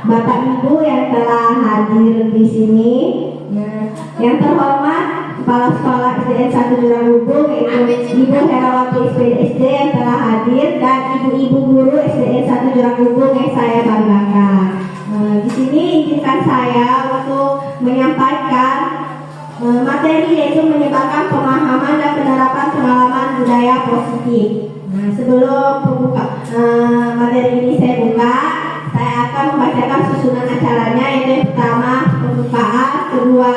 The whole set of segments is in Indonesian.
Bapak Ibu yang telah hadir di sini. Yang terhormat Kepala Sekolah SDN 1 Jurang Hubung, yaitu Ibu Herawati SPD yang telah hadir, dan ibu-ibu guru SDN 1 Jurang Hubung yang saya banggakan. Di sini izinkan saya untuk menyampaikan materi, yaitu menyebarkan pemahaman dan penerapan pengalaman budaya positif. Sebelum materi ini saya buka, saya akan membacakan susunan acaranya, yaitu yang pertama pembukaan, kedua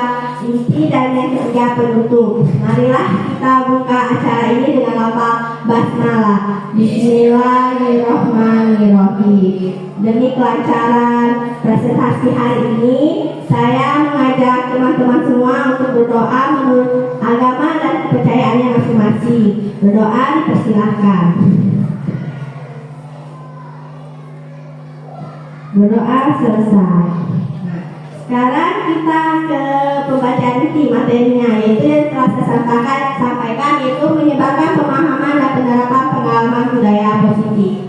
inti, dan yang ketiga penutup. Marilah kita buka acara ini dengan lafaz basmalah. Bismillahirrahmanirrahim. Demi kelancaran presentasi hari ini, saya mengajak teman-teman semua untuk berdoa menurut agama dan kepercayaannya masing-masing. Berdoa dipersilahkan. Berdoa selesai. Sekarang kita ke pembacaan inti materinya, yaitu yang telah saya sampaikan, yaitu menyebarkan pemahaman dan penerapan pengalaman budaya positif.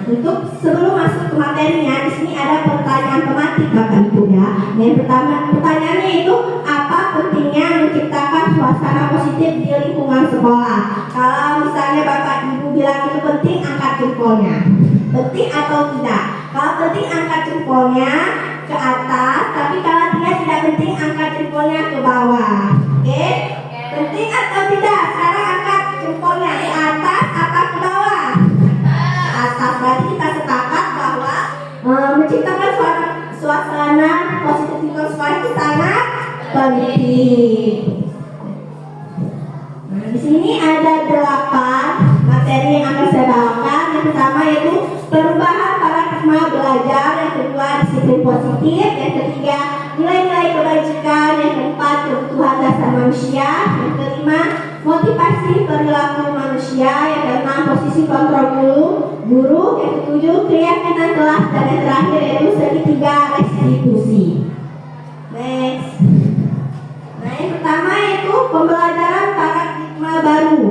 Untuk sebelum masuk ke materinya, di sini ada pertanyaan tematik Bapak Ibu ya. Yang pertama, pertanyaannya itu apa pentingnya menciptakan suasana positif di lingkungan sekolah? Kalau misalnya Bapak Ibu bilang itu penting, angkat jempolnya. Penting atau tidak? Kalau penting, angkat jempolnya ke atas, tapi kalau tidak penting, angkat jempolnya ke bawah. Oke? Penting atau tidak? Sekarang angkat jempolnya di atas atau ke bawah? Atas. Berarti kita sepakat bahwa menciptakan suasana positif di sekolah itu sangat penting. Di sini ada 8 materi yang akan saya bawakan. Yang pertama yaitu perubahan paradigma belajar, yang kedua disiplin positif, yang ketiga nilai-nilai kebajikan, yang keempat kebutuhan dasar manusia, yang kelima motivasi perilaku manusia, yang keenam posisi kontrol guru, yang ketujuh keyakinan kelas, dan yang terakhir yaitu segitiga restitusi. Next. Nah, yang pertama yaitu pembelajaran paradigma baru.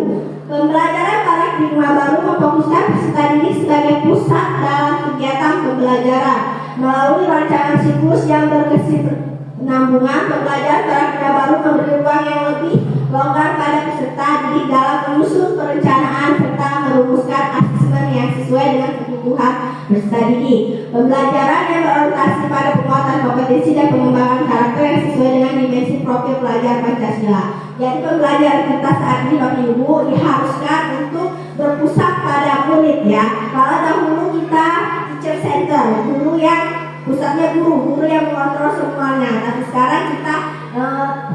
Pembelajaran paradigma baru memfokuskan peserta didik sebagai pusat dalam kegiatan pembelajaran. Melalui rancangan siklus yang berkesinambungan, pembelajaran paradigma baru memberi ruang yang lebih longgar pada peserta didik dalam menyusun perencanaan serta merumuskan asesmen yang sesuai dengan kebutuhan peserta didik. Pembelajaran yang berorientasi pada penguatan kompetensi dan pengembangan karakter yang sesuai dengan dimensi profil pelajar Pancasila. Jadi pembelajaran kita saat ini Bapak Ibu diharuskan untuk berpusat pada murid ya. Kalau dahulu kita teacher center, guru yang pusatnya guru yang mengontrol semuanya. Tapi sekarang kita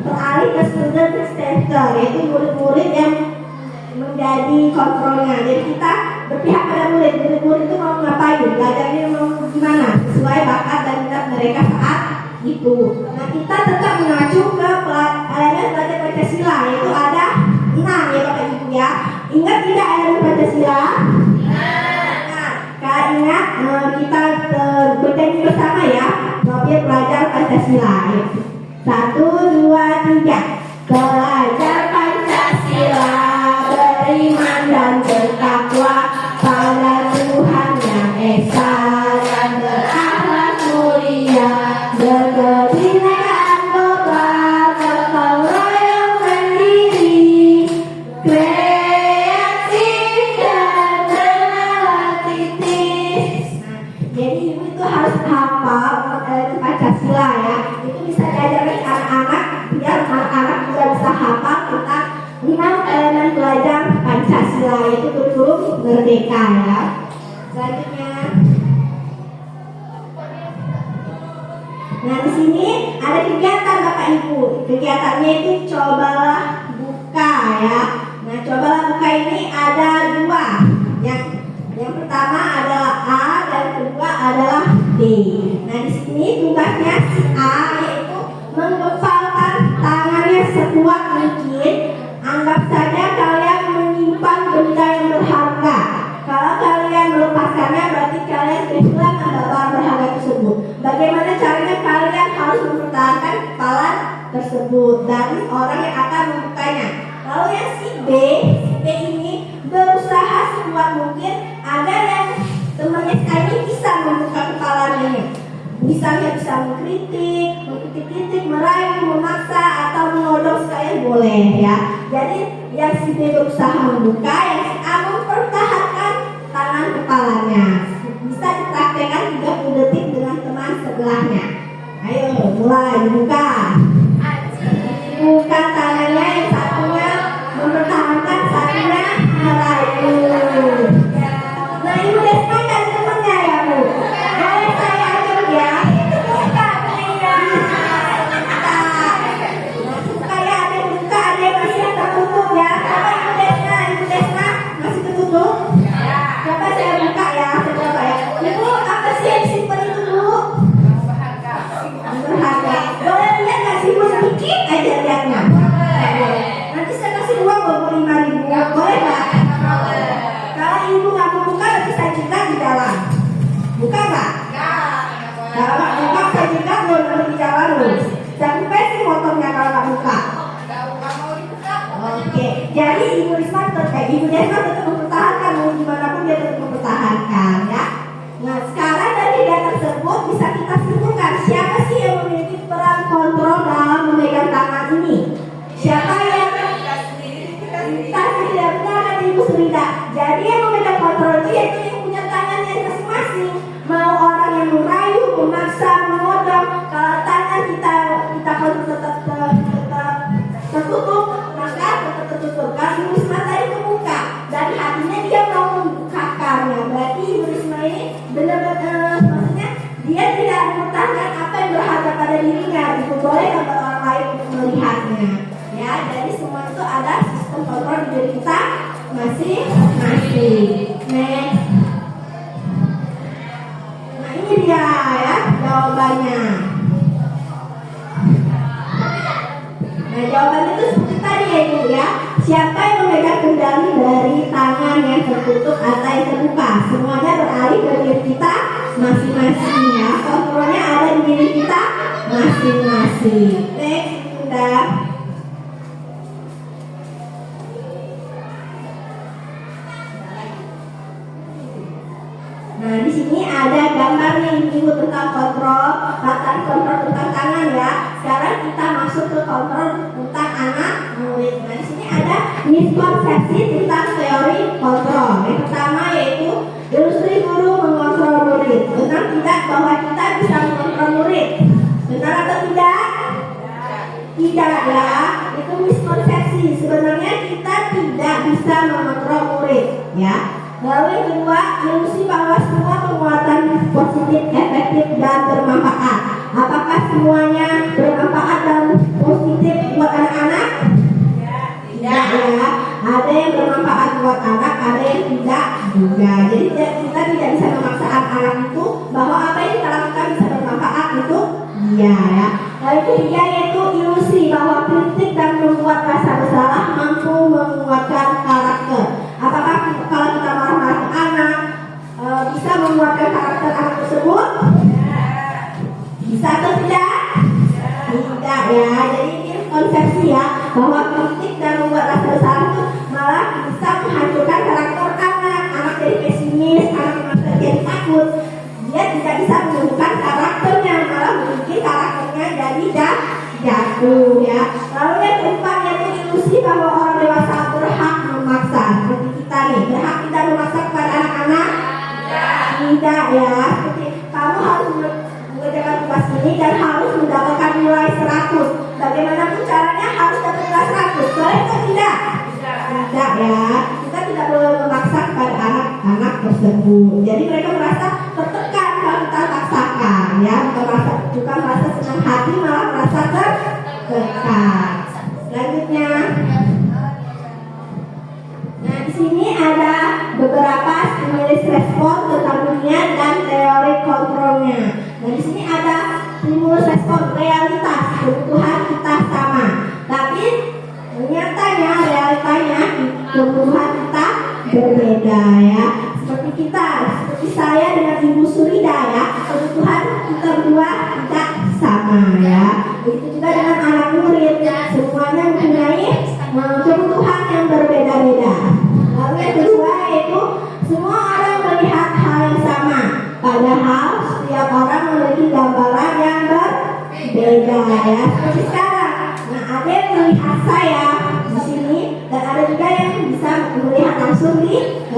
beralih ke student center, yaitu murid-murid yang menjadi kontrolnya. Jadi kita berpihak pada murid itu mau ngapain, belajarnya mau gimana, sesuai bakat dan minat mereka saat itu. Nah, kita tetap mengacu ke elemen belajar Pancasila, yaitu ada 6 ya Bapak Ibu ya. Ingat tidak elemen Pancasila? Nah, kalau ingat kita bertemu bersama ya, profil pelajar Pancasila. 1, 2, 3. Belajar Pancasila, beriman dan bertakwa pada Tuhan yang esa dan berakhlak mulia, berkebinekaan global, gotong royong mandiri, kreatif dan relatif. Jadi ibu itu harus hafal Pancasila ya. Itu bisa diajarkan anak-anak biar anak-anak juga bisa hafal tentang 5 elemen belajar Pancasila, yaitu kurikulum merdeka ya. Selanjutnya, nah di sini ada kegiatan Bapak Ibu. Kegiatannya itu cobalah buka ya. Nah, cobalah buka ini ada 2. Yang pertama adalah A dan kedua adalah B. Nah, di sini tugasnya si A yaitu menggepalkan tangannya sekuat mungkin. Anggap saja kalian menyimpan benda yang berharga. Kalau kalian melepaskannya berarti kalian kehilangan barang berharga tersebut. Bagaimana caranya? Kalian harus mempertahankan kepala tersebut dari orang yang akan membukanya. Lalu yang si B ini berusaha sekuat mungkin agar yang Temannya ini bisa membuka kepalanya, misalnya bisa mengkritik, merayu, memaksa atau menodong sekalian boleh ya. Jadi yang si B berusaha membuka, yang si A mempertahankan tangan kepalanya. Bisa dipraktekkan 30 detik dengan teman sebelahnya. Ayo mulai buka. Buka tangannya, yang satunya mempertahankan, satunya merayu. Nah, Ibu Desma dari temennya ya Bu. Boleh saya atur ya. Buka temennya. Buka ya, ada yang buka, ada yang masih tertutup ya. Coba Ibu Desma masih tertutup. Coba saya buka ya, coba ya. Ibu apa sih yang simpen itu dulu? Berharga. Boleh lihat nggak sih Bu, sedikit aja lihatnya. Nanti saya kasih uang 25.000. Boleh nggak? Kalau Ibu nggak mau buka, nanti saya cerita di dalam. Buka nggak? Kalau nggak buka, saya cerita belum di jalan loh. Sampai sih motornya kalau nggak buka. Oke, jadi Ibu Desma tetap mempertahankan, mau gimana pun dia tetap mempertahankan ya. Nah, sekarang dari data tersebut bisa kita simpulkan siapa sih yang memiliki peran kontrol dalam memegang tangan ini? Siapa yang kita tidak benar Ibu Surida. Jadi yang memegang kontrol itu yaitu yang punya tangannya masing-masing. Mau orang yang merayu, memaksa, menodong, kalau tangan kita kontrol tetap tertutup, maka tetap tertutup. Kalau Ibu Risma tadi terbuka dan hatinya dia mau membukakannya, berarti Ibu Risma ini benar-benar maksudnya dia tidak mempertahankan apa yang berharga pada dirinya. Itu boleh kepada orang lain untuk melihatnya. Ya, jadi semua itu ada sistem kontrol di diri kita masing-masing. Next. Nah, ini dia ya jawabannya. Nah, jawabannya itu seperti tadi ya Ibu ya. Siapa yang memegang kendali dari tangan yang tertutup atau yang terbuka? Semuanya beralih ke diri kita masing-masing ya. Kontrolnya ada di diri kita masing-masing. Next, sudah. Nah, di sini ada gambarnya Ibu tentang kontrol, latar kontrol tentang tangan ya. Sekarang kita masuk ke kontrol tentang anak murid. Nah, di sini ada miskonsepsi tentang teori kontrol. Yang pertama yaitu ilustrasi guru mengontrol murid. Benar tidak bahwa kita bisa mengontrol murid? Benar atau tidak? Tidak ya, itu miskonsepsi. Sebenarnya kita tidak bisa mengontrol murid ya. Lalu yang kedua, ilusi bahwa semua penguatan positif, efektif, dan bermanfaat. Apakah semuanya bermanfaat dan positif buat anak-anak? Tidak ya. Ada yang bermanfaat buat anak, ada yang tidak juga. Jadi kita tidak bisa memaksa anak itu bahwa apa yang kita lakukan bisa bermanfaat itu iya ya. Lalu ketiga yaitu ilusi bahwa kritik dan membuat rasa bersalah mampu menguatkan karakter. Apakah kalau kita marah-marah ke anak bisa menguatkan karakter anak tersebut? Bisa atau tidak? Tidak ya. Jadi ini konsepsi ya bahwa kritik dan membuat rasa bersalah itu malah bisa menghancurkan karakter anak. Anak jadi pesimis, anak jadi takut. Dia tidak bisa menunjukkan karakternya, malah membuat karakternya jadi jatuh ya. Lalu yang keempat yaitu ilusi bahwa orang dewasa berhak memaksa. Seperti kita nih, berhak tidak memaksa kepada anak-anak? Tidak ya. Seperti kamu harus mengerjakan tugas ini dan harus mendapatkan nilai 100. Bagaimanapun caranya harus dapat nilai 100. Boleh atau tidak? Tidak ya. Kita tidak boleh memaksa kepada anak-anak tersebut. Jadi mereka merasa tertekan kalau kita paksakan ya. Bukan merasa senang hati, malah merasa tertekan. Selanjutnya, nah di sini ada beberapa stimulus respon tentang dunia dan teori kontrolnya. Nah di sini ada stimulus respon realitas kebutuhan kita sama, tapi nyatanya realitanya kebutuhan kita berbeda ya. Seperti saya dengan Ibu Surida ya, kebutuhan kita berdua tidak sama ya. Begitu juga dengan anak murid ya, semuanya mempunyai kebutuhan yang berbeda-beda. Lalu yang kedua yaitu semua orang melihat hal yang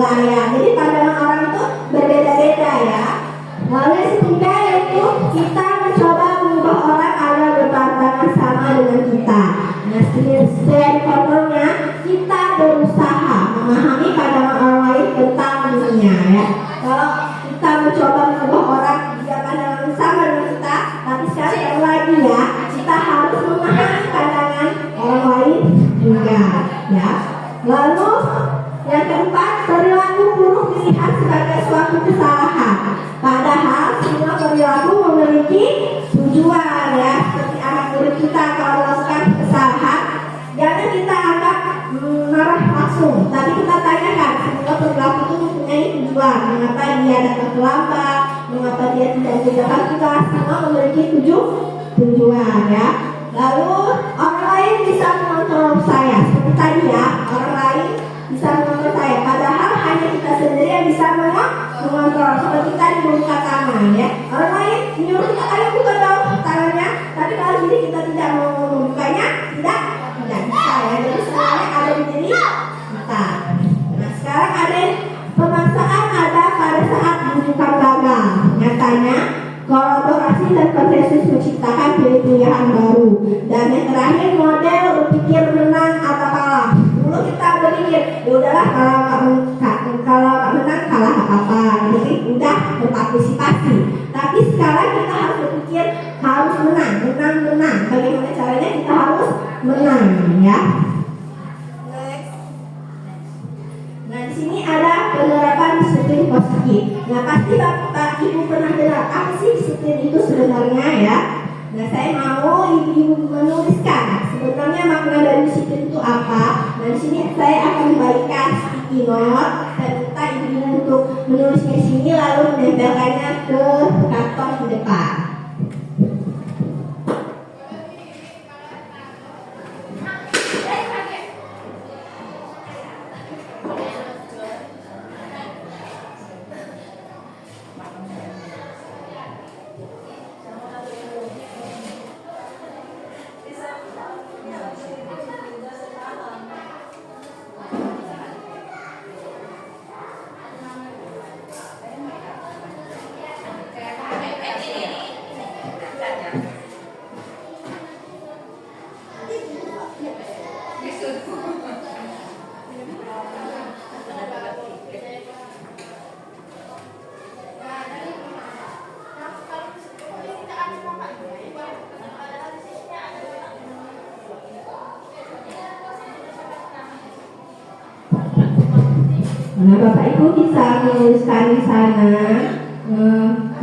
wilayah. Jadi pandangan orang itu berbeda-beda ya. Lalu yang ketiga yaitu kita mencoba mengubah orang agar berpandangan sama dengan kita. Nah, sesuai contohnya kita berusaha memahami pandangan orang lain tentang dunia ya. Kalau kita mencoba mengubah orang dia pandangan sama dengan kita, tapi sekali lagi ya kita harus memahami pandangan orang lain juga ya. Lalu yang keempat, perilaku buruk dilihat sebagai suatu kesalahan. Padahal semua perilaku memiliki tujuan ya. Seperti anak murid kita kalau melakukan kesalahan, jangan kita anggap marah langsung. Tapi kita tanyakan semua perilaku itu mempunyai tujuan. Mengapa dia datang terlambat? Mengapa dia tidak menjaga tugas? Semua memiliki tujuan ya. Lalu orang lain bisa mengontrol saya. Seperti tadi ya, orang lain bisa mengontrol saya. Padahal hanya kita sendiri yang bisa mengontrol. Seperti tadi membuka tangan ya. Orang lain menyuruh kita ayo buka dong tangannya. Tapi kalau jadi kita tidak mau membukanya, tidak bisa ya. Jadi semuanya ada di diri kita. Nah sekarang ada pemaksaan ada pada saat bukan gagal. Nyatanya kolaborasi dan konsensus menciptakan pilihan baru. Dan yang terakhir model berpikir menang atau kalah. Dulu kita berpikir, ya udahlah kalau nggak menang kalah apa-apa. Jadi udah berpartisipasi. Tapi sekarang kita harus berpikir harus menang. Bagaimana caranya kita harus menang ya. Nah di sini ada penerapan disiplin positif. Nah pasti Bapak Ibu pernah dengar apa sih disiplin itu sebenarnya ya. Nah saya mau ibu menuliskan sebenarnya makna dari disiplin itu apa. Nah di sini saya akan membagikan sticky note dan minta ibu untuk menulisnya di sini lalu menempelkannya ke kantong di depan. Nah, Bapak Ibu bisa menuliskan di sana.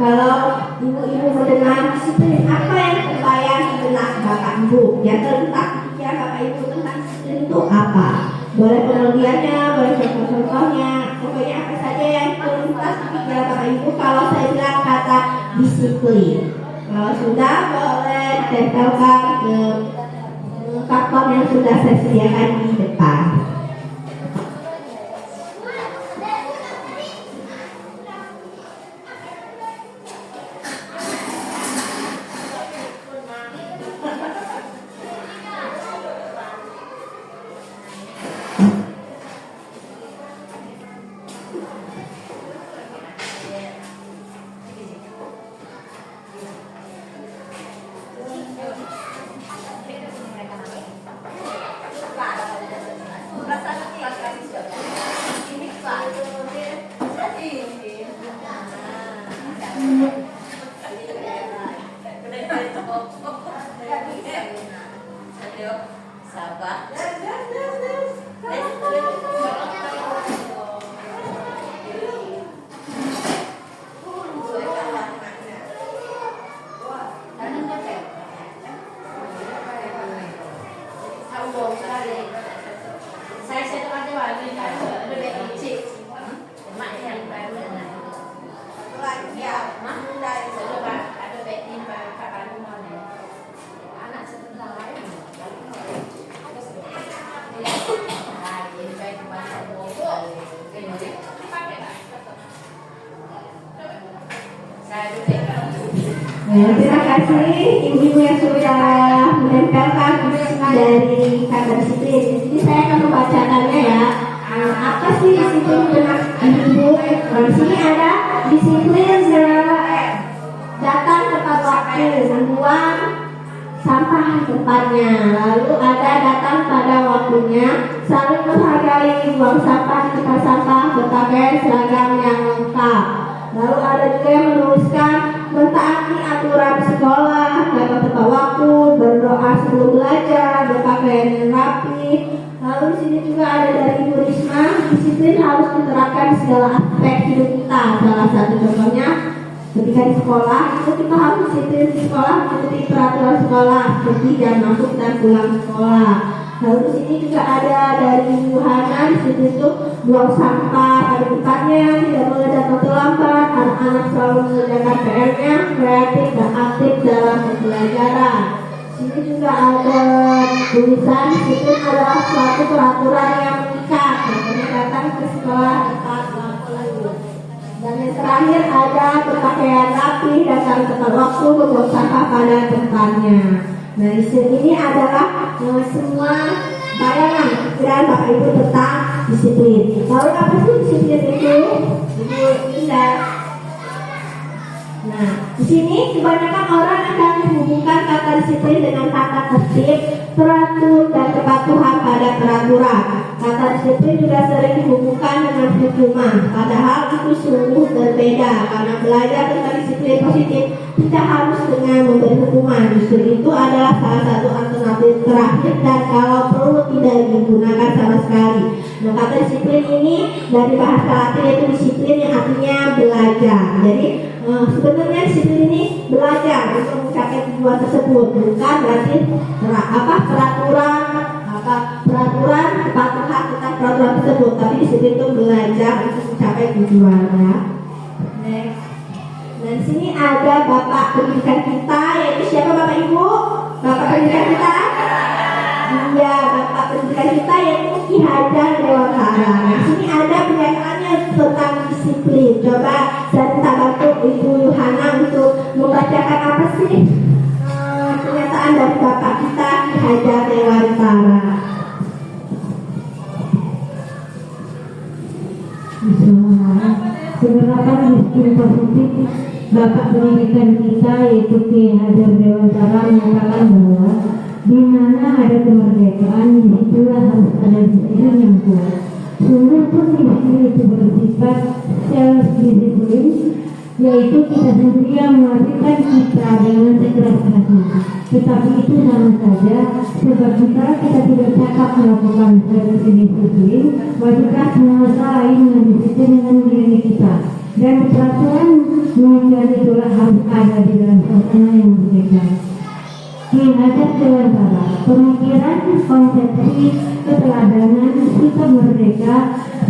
Kalau ibu-ibu mendengar disiplin, apa yang terbayang di benak Bapak Ibu? Yang terlintas di pikiran Bapak Ibu tentang disiplin itu apa? Boleh penelitiannya, boleh contoh-contohnya, pokoknya apa saja yang terlintas di pikiran Bapak Ibu kalau saya bilang kata disiplin. Kalau sudah, boleh tempelkan ke karton yang sudah saya sediakan di depan. Terima kasih ibu-ibu yang sudah menempelkan dari kata disiplin. Jadi saya akan membacakannya ya. Apa sih disiplin benar? tempatnya. Lalu ada datang pada waktunya, saling menghargai, buang sampah di tempat sampah, berpakaian seragam yang lengkap. Lalu ada juga yang menuliskan mentaati aturan sekolah, datang tepat waktu, berdoa sebelum belajar, berpakaian yang rapi. Lalu di sini juga ada dari Ibu Risma, disiplin harus diterapkan di segala aspek hidup kita. Salah satu contohnya ketika di sekolah itu kita harus disiplin di sekolah, mengikuti peraturan sekolah seperti jam masuk dan pulang sekolah. Lalu di sini juga ada dari Ibu Hana, di situ itu buang sampah pada tempatnya, tidak boleh datang terlambat, anak-anak selalu mengerjakan PR-nya, kreatif dan aktif dalam pembelajaran. Ini juga ada tulisan disiplin adalah suatu peraturan yang mengikat, contohnya datang ke sekolah tepat waktu. Dan yang terakhir ada berpakaian rapi, datang tepat waktu, membuang sampah pada tempatnya. Nah di sini adalah semua bayangan pikiran Bapak Ibu tentang disiplin. Lalu apa sih disiplin itu? Ibu Indah. Nah, di sini kebanyakan orang akan menghubungkan kata disiplin dengan kata tertib, teratur, dan kepatuhan pada peraturan. Kata disiplin juga sering dihubungkan dengan hukuman, padahal itu sungguh berbeda. Karena belajar tentang disiplin positif tidak harus dengan memberi hukuman. Justru itu adalah salah satu alternatif terakhir dan kalau perlu tidak digunakan sama sekali. Nah, kata disiplin ini dari bahasa Latin yaitu disiplin yang artinya belajar. Jadi sebenarnya disiplin ini belajar untuk mencapai tujuan tersebut, bukan berarti peraturan kepatuhan tentang peraturan tersebut, tapi disiplin itu belajar untuk mencapai tujuannya. Dan sini ada Bapak pendidikan kita, yaitu siapa Bapak Ibu? Bapak pendidikan kita? Iya, Bapak pendidikan kita yaitu Ki Hajar Dewantara. Nah, sini ada pernyataannya tentang disiplin. Coba saya minta bantu Ibu Yuhana untuk membacakan apa sih pernyataan dari Bapak kita Ki Hajar Dewantara. Penerapan disiplin positif Bapak pendidikan kita yaitu Ki Hajar Dewantara menyatakan bahwa di mana ada kemerdekaan, disitulah harus ada disiplin yang kuat. Sungguh pun disiplin itu bersifat self-disiplin, yaitu kita sendiri yang mewajibkan kita dengan sekeras-kerasnya. Tetapi itu sama saja, sebab jika kita tidak cakap melakukan self-disiplin, wajiblah semua lain dengan disiplin dengan diri kita. Dan peraturan mengenai itulah harus ada di dalam suasana yang berbeda. Ki Hajar Dewantara, pemikiran, konsepsi, keteladanan, sikap merdeka,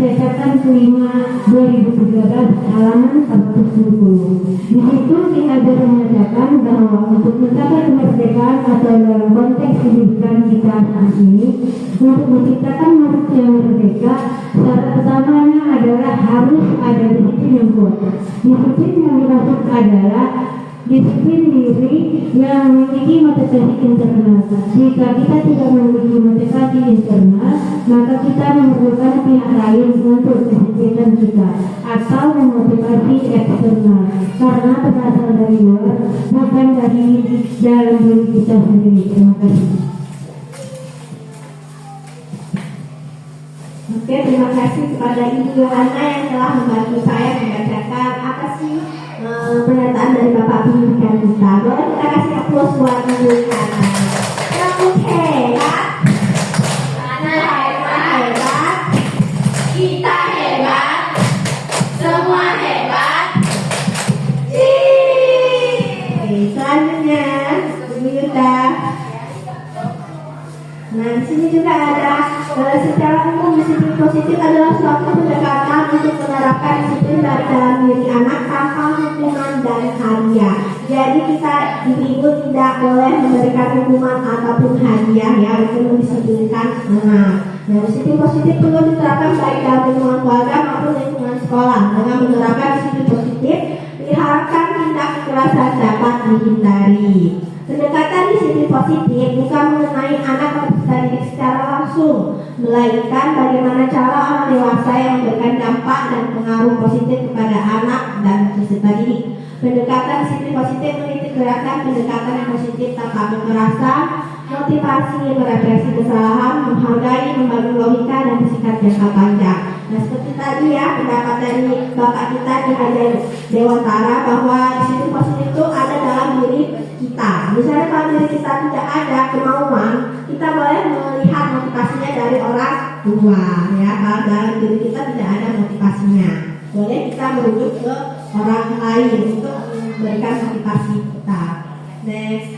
cetakan kelima 2013 halaman 170. Di situ Ki Hajar menyatakan bahwa untuk mencapai kemerdekaan atau dalam konteks pendidikan kita saat ini, untuk menciptakan manusia merdeka, syarat pertamanya adalah harus ada disiplin yang kuat. Disiplin yang dimaksud adalah disiplin diri yang memiliki motivasi internal. Jika kita tidak memiliki motivasi internal, maka kita memerlukan pihak lain untuk mendisiplinkan kita atau memotivasi eksternal, karena berasal dari luar, bukan dari dalam diri kita sendiri. Terima kasih. Oke, terima kasih kepada Ibu Yohana yang telah membantu saya membacakan apa sih pernyataan dari Bapak pendidikan kita. Boleh kita kasih aplaus buat Ibu Yohana. Yang hebat, anak hebat, kita hebat, semua hebat. Oke, selanjutnya Ibu Yuda. Nah, di sini juga ada secara umum disiplin positif adalah suatu pendekatan untuk menerapkan disiplin dari dalam diri anak tanpa hukuman dan hadiah. Jadi kita ibu tidak boleh memberikan hukuman ataupun hadiah ya untuk mendisiplinkan anak. Nah, disiplin positif perlu diterapkan baik dalam lingkungan keluarga maupun lingkungan sekolah. Dengan menerapkan disiplin positif, diharapkan tindak kekerasan dapat dihindari. Pendekatan disiplin positif bukan mengenai anak peserta didik secara langsung, melainkan bagaimana cara orang dewasa yang memberikan dampak dan pengaruh positif kepada anak dan peserta didik. Pendekatan disiplin positif mengintegrasikan pendekatan yang positif tanpa kekerasan, motivasi, merefleksi kesalahan, menghargai, membangun logika dan bersikap jangka panjang. Nah, seperti tadi ya pendapat dari Bapak kita di Hajar Dewantara bahwa disiplin positif itu ada dalam diri kita. Misalnya kalau diri kita tidak ada kemauan, kita boleh melihat motivasinya dari orang tua ya. Kalau dalam diri kita tidak ada motivasinya, boleh kita merujuk ke orang lain untuk memberikan motivasi kita. Next.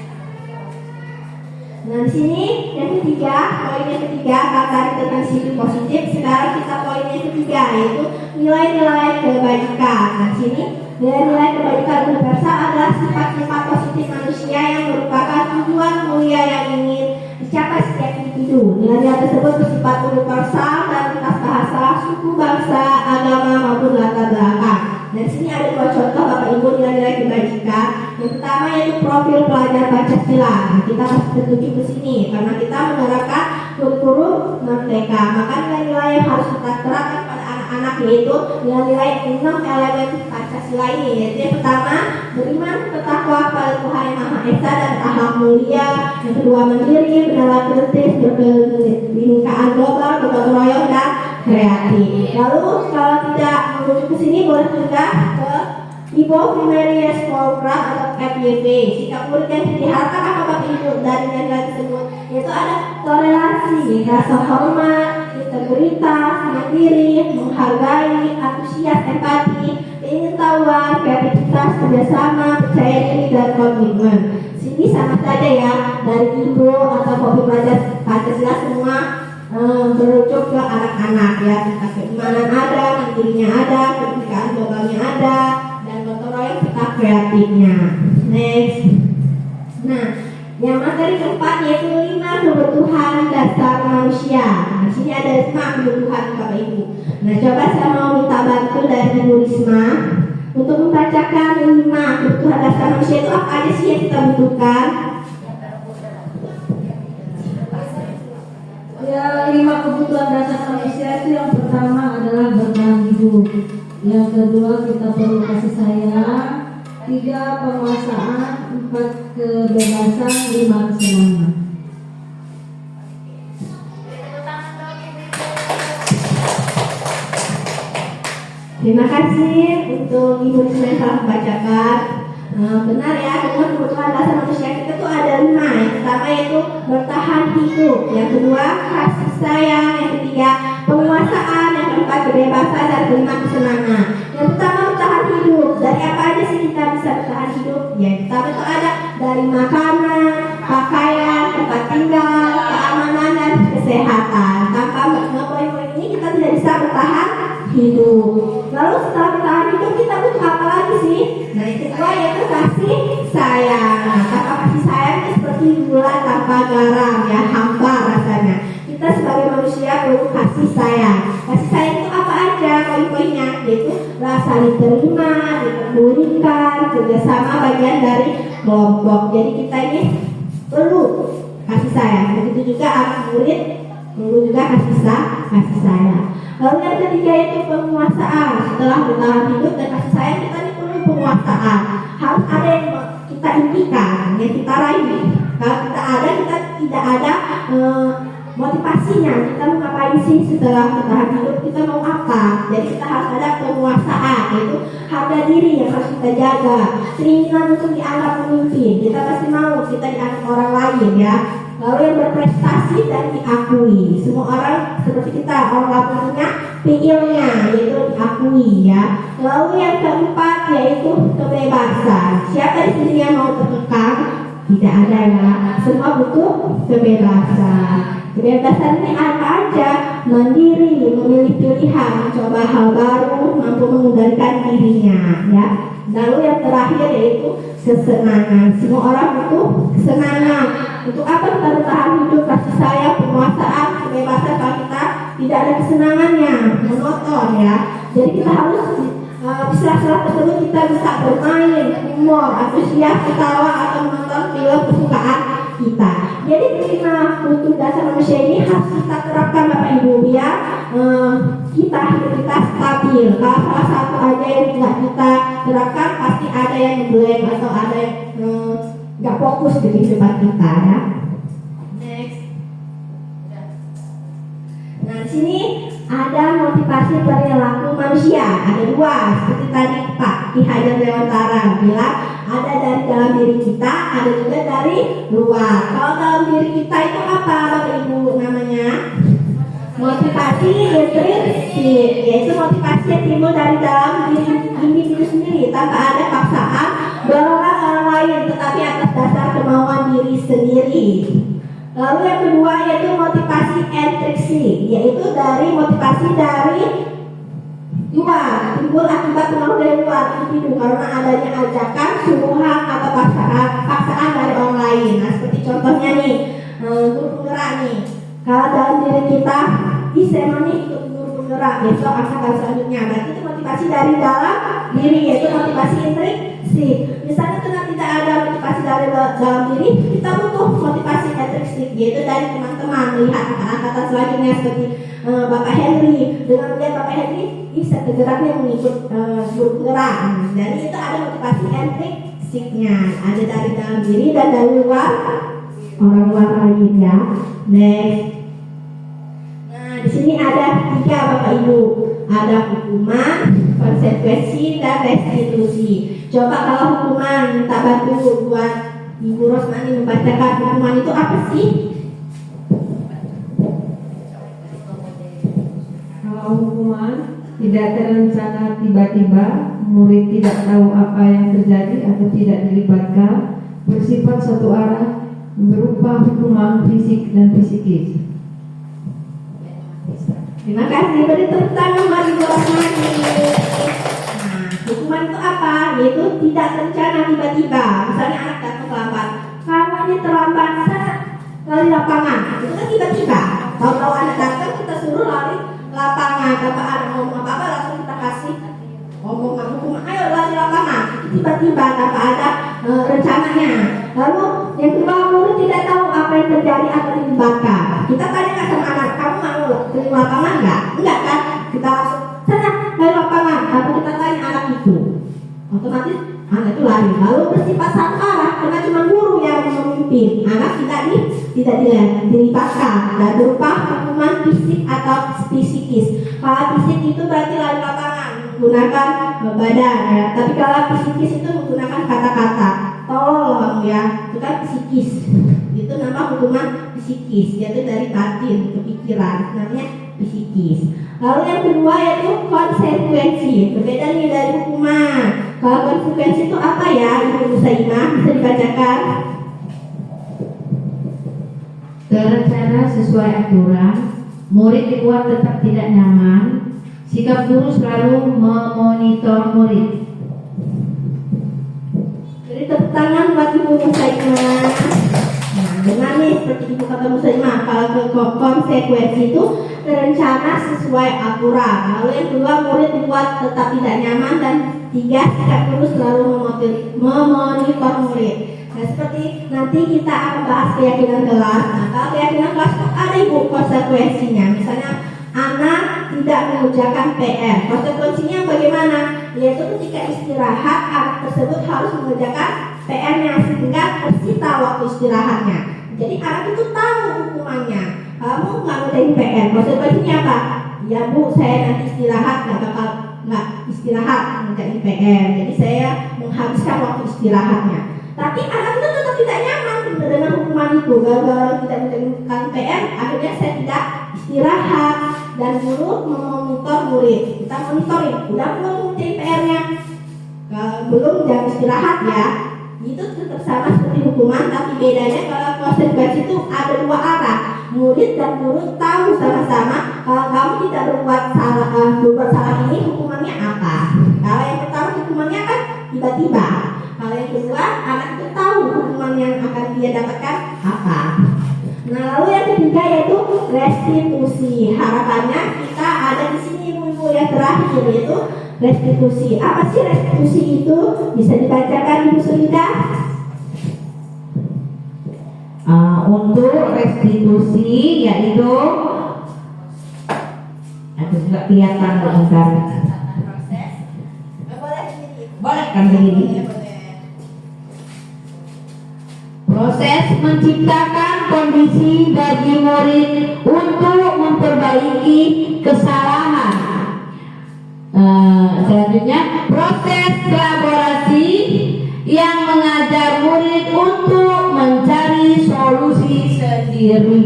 Nah, di sini yang ketiga, poin yang ketiga kata tentang disiplin positif. Sekarang kita poin yang ketiga yaitu nilai-nilai kebajikan. Nah, di sini nilai-nilai kebajikan universal adalah sifat-sifat positif manusia yang merupakan tujuan mulia yang ingin dicapai setiap individu. Nilai-nilai tersebut bersifat universal dan lintas bahasa, suku, bangsa, agama maupun latar belakang. Dan sini ada dua contoh Bapak Ibu nilai-nilai kebajikan. Yang pertama yaitu profil pelajar Pancasila. Nah, kita harus tertuju ke sini karena kita menerapkan kurikulum merdeka. Maka nilai-nilai yang harus kita terapkan pada anak-anak yaitu nilai-nilai 6 elemen Pancasila ini. Yaitu yang pertama beriman, bertakwa pada Tuhan Yang Maha Esa dan akhlak mulia. Yang kedua mandiri, bernalar kritis, berkebinekaan global, bergotong royong dan kreatif. Lalu kalau tidak menuju ke sini boleh juga ke Ibu Primarius Program atau FYP. Sikap murid yang diharapkan apa Bapak Ibu dari nilai tersebut yaitu ada toleransi, rasa hormat, integritas, mandiri, menghargai, antusias, empati, keingintahuan, kreativitas, kerjasama, percaya diri dan komitmen. Sini sama saja ya dari Ibu atau profil pelajar Pancasila semua merujuk ke anak-anak ya. Tentang keimanan ada, mandirinya ada, kebinekaan globalnya ada, dan gotong royong serta kreatifnya. Next. Nah, yang materi keempat yaitu 5 kebutuhan dasar manusia. Nah, sini ada 5 kebutuhan Bapak Ibu. Nah, coba saya mau minta bantu dari Ibu Risma untuk membacakan 5 kebutuhan dasar manusia itu apa aja sih yang kita butuhkan? Ya, 5 kebutuhan dasar manusia itu yang pertama adalah bertahan hidup. Yang kedua kita perlu kasih sayang. 3 penguasaan, 4 kebebasan, 5 kesenangan. Terima kasih untuk Ibu Risma yang telah membacakan. Benar ya, dengan kebutuhan dasar manusia kita tuh ada 5. Yang pertama yaitu bertahan hidup. Yang kedua kasih sayang. Yang ketiga penguasaan. Yang keempat kebebasan dan kelima kesenangan. Yang pertama bertahan hidup. Dari apa aja sih kita bisa bertahan hidup? Yang pertama itu ada dari makanan, pakaian, tempat tinggal, keamanan dan kesehatan. Tanpa poin-poin ini kita tidak bisa bertahan hidup. Lalu setelah bertahan hidup kita butuh apa lagi sih? Nah, yang kedua yaitu kasih sayang. Nah, kata kasih sayang itu seperti gula tanpa garam ya, hampa rasanya. Kita sebagai manusia perlu kasih sayang. Kasih sayang itu apa aja poin-poinnya? Yaitu rasa diterima, dipedulikan, kerjasama bagian dari kelompok. Jadi kita ini perlu kasih sayang. Begitu juga anak murid perlu juga kasih sayang. Lalu yang ketiga itu penguasaan. Setelah bertahan hidup dan kasih sayang kita ini perlu penguasaan. Harus ada yang kita impikan, yang kita raih. Kalau kita ada, kita tidak ada motivasinya. Kita mau ngapain sih setelah bertahan hidup? Kita mau apa? Jadi kita harus ada penguasaan, yaitu harga diri yang harus kita jaga. Keinginan untuk dianggap pemimpin. Kita pasti mau kita dianggap orang lain ya. Lalu yang berprestasi dan diakui. Semua orang seperti kita, orang punya PIL-nya yaitu diakui ya. Lalu yang keempat yaitu kebebasan. Siapa di sini yang mau terkekang? Tidak ada ya. Semua butuh kebebasan. Kebebasan ini apa aja? Mandiri, memilih pilihan, mencoba hal baru, mampu mengendalikan dirinya ya. Lalu yang terakhir yaitu kesenangan. Semua orang butuh kesenangan. Untuk apa kita bertahan hidup? Kasih sayang, penguasaan, kebebasan. Kalau kita tidak ada kesenangannya, monoton ya. Jadi kita harus di sela-sela tersebut kita bisa bermain, humor, antusias, ketawa atau menonton film kesukaan kita. Jadi 5 kebutuhan dasar manusia ini harus kita terapkan Bapak Ibu biar kita hidup kita stabil. Kalau salah satu aja yang tidak kita terapkan pasti ada yang blank atau ada yang nggak fokus di kehidupan kita ya. sini ada motivasi perilaku manusia, ada dua seperti tadi Pak Ki Hajar Dewantara bilang ada dari dalam diri kita, ada juga dari luar. Kalau dalam diri kita itu apa Bapak Ibu namanya? Motivasi intrinsik, yaitu motivasi yang timbul dari dalam diri individu sendiri tanpa ada paksaan dorongan orang lain, tetapi atas dasar kemauan diri sendiri. Lalu yang kedua yaitu motivasi intrinsik, yaitu dari motivasi dari luar, timbul akibat pengaruh dari luar individu karena adanya ajakan, suruhan atau paksaan dari orang lain. Nah seperti contohnya nih, guru penggerak nih. Kalau dalam diri kita, saya mau nih ikut guru penggerak besok angkatan selanjutnya, berarti itu motivasi dari dalam diri, yaitu motivasi intrinsik. Misalnya karena tidak ada motivasi dari dalam diri, kita butuh motivasi intrinsik, yaitu dari teman-teman melihat angkatan selanjutnya seperti Bapak Henry. Dengan melihat Bapak Henry, bisa tergeraknya mengikut guru penggerak. Jadi itu ada motivasi intrinsiknya, ada dari dalam diri dan dari luar orang luar lain ya. Next. Nah di sini ada 3 Bapak Ibu, ada hukuman, konsekuensi, dan restitusi. Coba kalau hukuman minta bantu buat Ibu Rosmani membacakan hukuman itu apa sih? Kalau hukuman tidak terencana tiba-tiba, murid tidak tahu apa yang terjadi atau tidak dilibatkan, bersifat satu arah, berupa hukuman fisik dan psikis. Terima kasih, beri tepuk tangan buat Ibu Rosmani. Nah, hukuman itu apa? Yaitu tidak terencana tiba-tiba. Misalnya anak datang terlambat, kamu ini terlambat, lari lapangan. Itu kan tiba-tiba. Tahu-tahu anak datang, kita suruh lari lapangan. Tanpa anak ngomong apa-apa, langsung kita kasih omongan hukuman, ayo lari lapangan. Tiba-tiba tanpa ada rencananya. Lalu yang kedua, murid tidak tahu apa yang terjadi atau dilibatkan. Kita tanya sama anak, kamu mau ke lapangan nggak? Enggak kan? Kita langsung sana dari lapangan. Lalu kita tanya anak itu, otomatis anak itu lari. Lalu bersifat satu arah karena cuma guru yang memimpin. Anak tidak dilibatkan dan berupa hukuman fisik atau psikis. Kalau fisik itu berarti lari lapangan menggunakan badan ya. Tapi kalau psikis itu menggunakan kata-kata. Tolong kamu ya, itu kan psikis. Itu nama hukuman psikis, yaitu dari batin ke pikiran, namanya psikis. Lalu yang kedua yaitu konsekuensi. Berbeda nih dari hukuman. Kalau konsekuensi itu apa ya Ibu Saimah? Bisa dibacakan? Terencana sesuai aturan, murid dibuat tetap tidak nyaman, sikap guru selalu memonitor murid. Jadi tepuk tangan buat Ibu Saimah. Nah, benar nih seperti Ibu kata Saimah. Kalau konsekuensi itu terencana sesuai aturan. Lalu yang kedua, murid dibuat tetap tidak nyaman, dan 3, sikap guru selalu memonitor murid. Nah, seperti nanti kita akan bahas keyakinan kelas. Nah, kalau keyakinan kelas itu ada Ibu konsekuensinya. Misalnya anak tidak mengerjakan PR. Konsekuensinya bagaimana? Yaitu ketika istirahat, anak tersebut harus mengerjakan PR-nya sehingga tersita waktu istirahatnya. Jadi anak itu tahu hukumannya. Kamu nggak ngerjain PR, konsekuensinya apa? Ya Bu, saya nanti istirahat, nggak istirahat ngerjain PR. Jadi saya menghabiskan waktu istirahatnya. Tapi anak itu tetap tidak nyaman dengan hukuman itu. Gara-gara tidak mengerjakan PR, akhirnya saya tidak istirahat. Dan guru memonitor murid. Kita monitorin, udah belum ngerjain PR-nya? Belum, jam istirahat ya. Itu tetap sama seperti hukuman, tapi bedanya kalau konsekuensi itu ada 2 arah. Murid dan guru tahu sama-sama kalau kamu tidak berbuat salah ini hukumannya apa. Kalau yang pertama hukumannya kan tiba-tiba. Kalau yang kedua, anak itu tahu hukuman yang akan dia dapatkan apa. Nah, lalu yang ketiga yaitu restitusi. Harapannya kita ada di sini Ibu-ibu yang terakhir yaitu restitusi. Apa sih restitusi itu? Bisa dibacakan Ibu Sulinda? Untuk restitusi yaitu aku juga kelihatan lengkap. Boleh kan begini? Proses menciptakan kondisi bagi murid untuk memperbaiki kesalahan. Selanjutnya, proses kolaborasi yang mengajar murid untuk mencari solusi sendiri.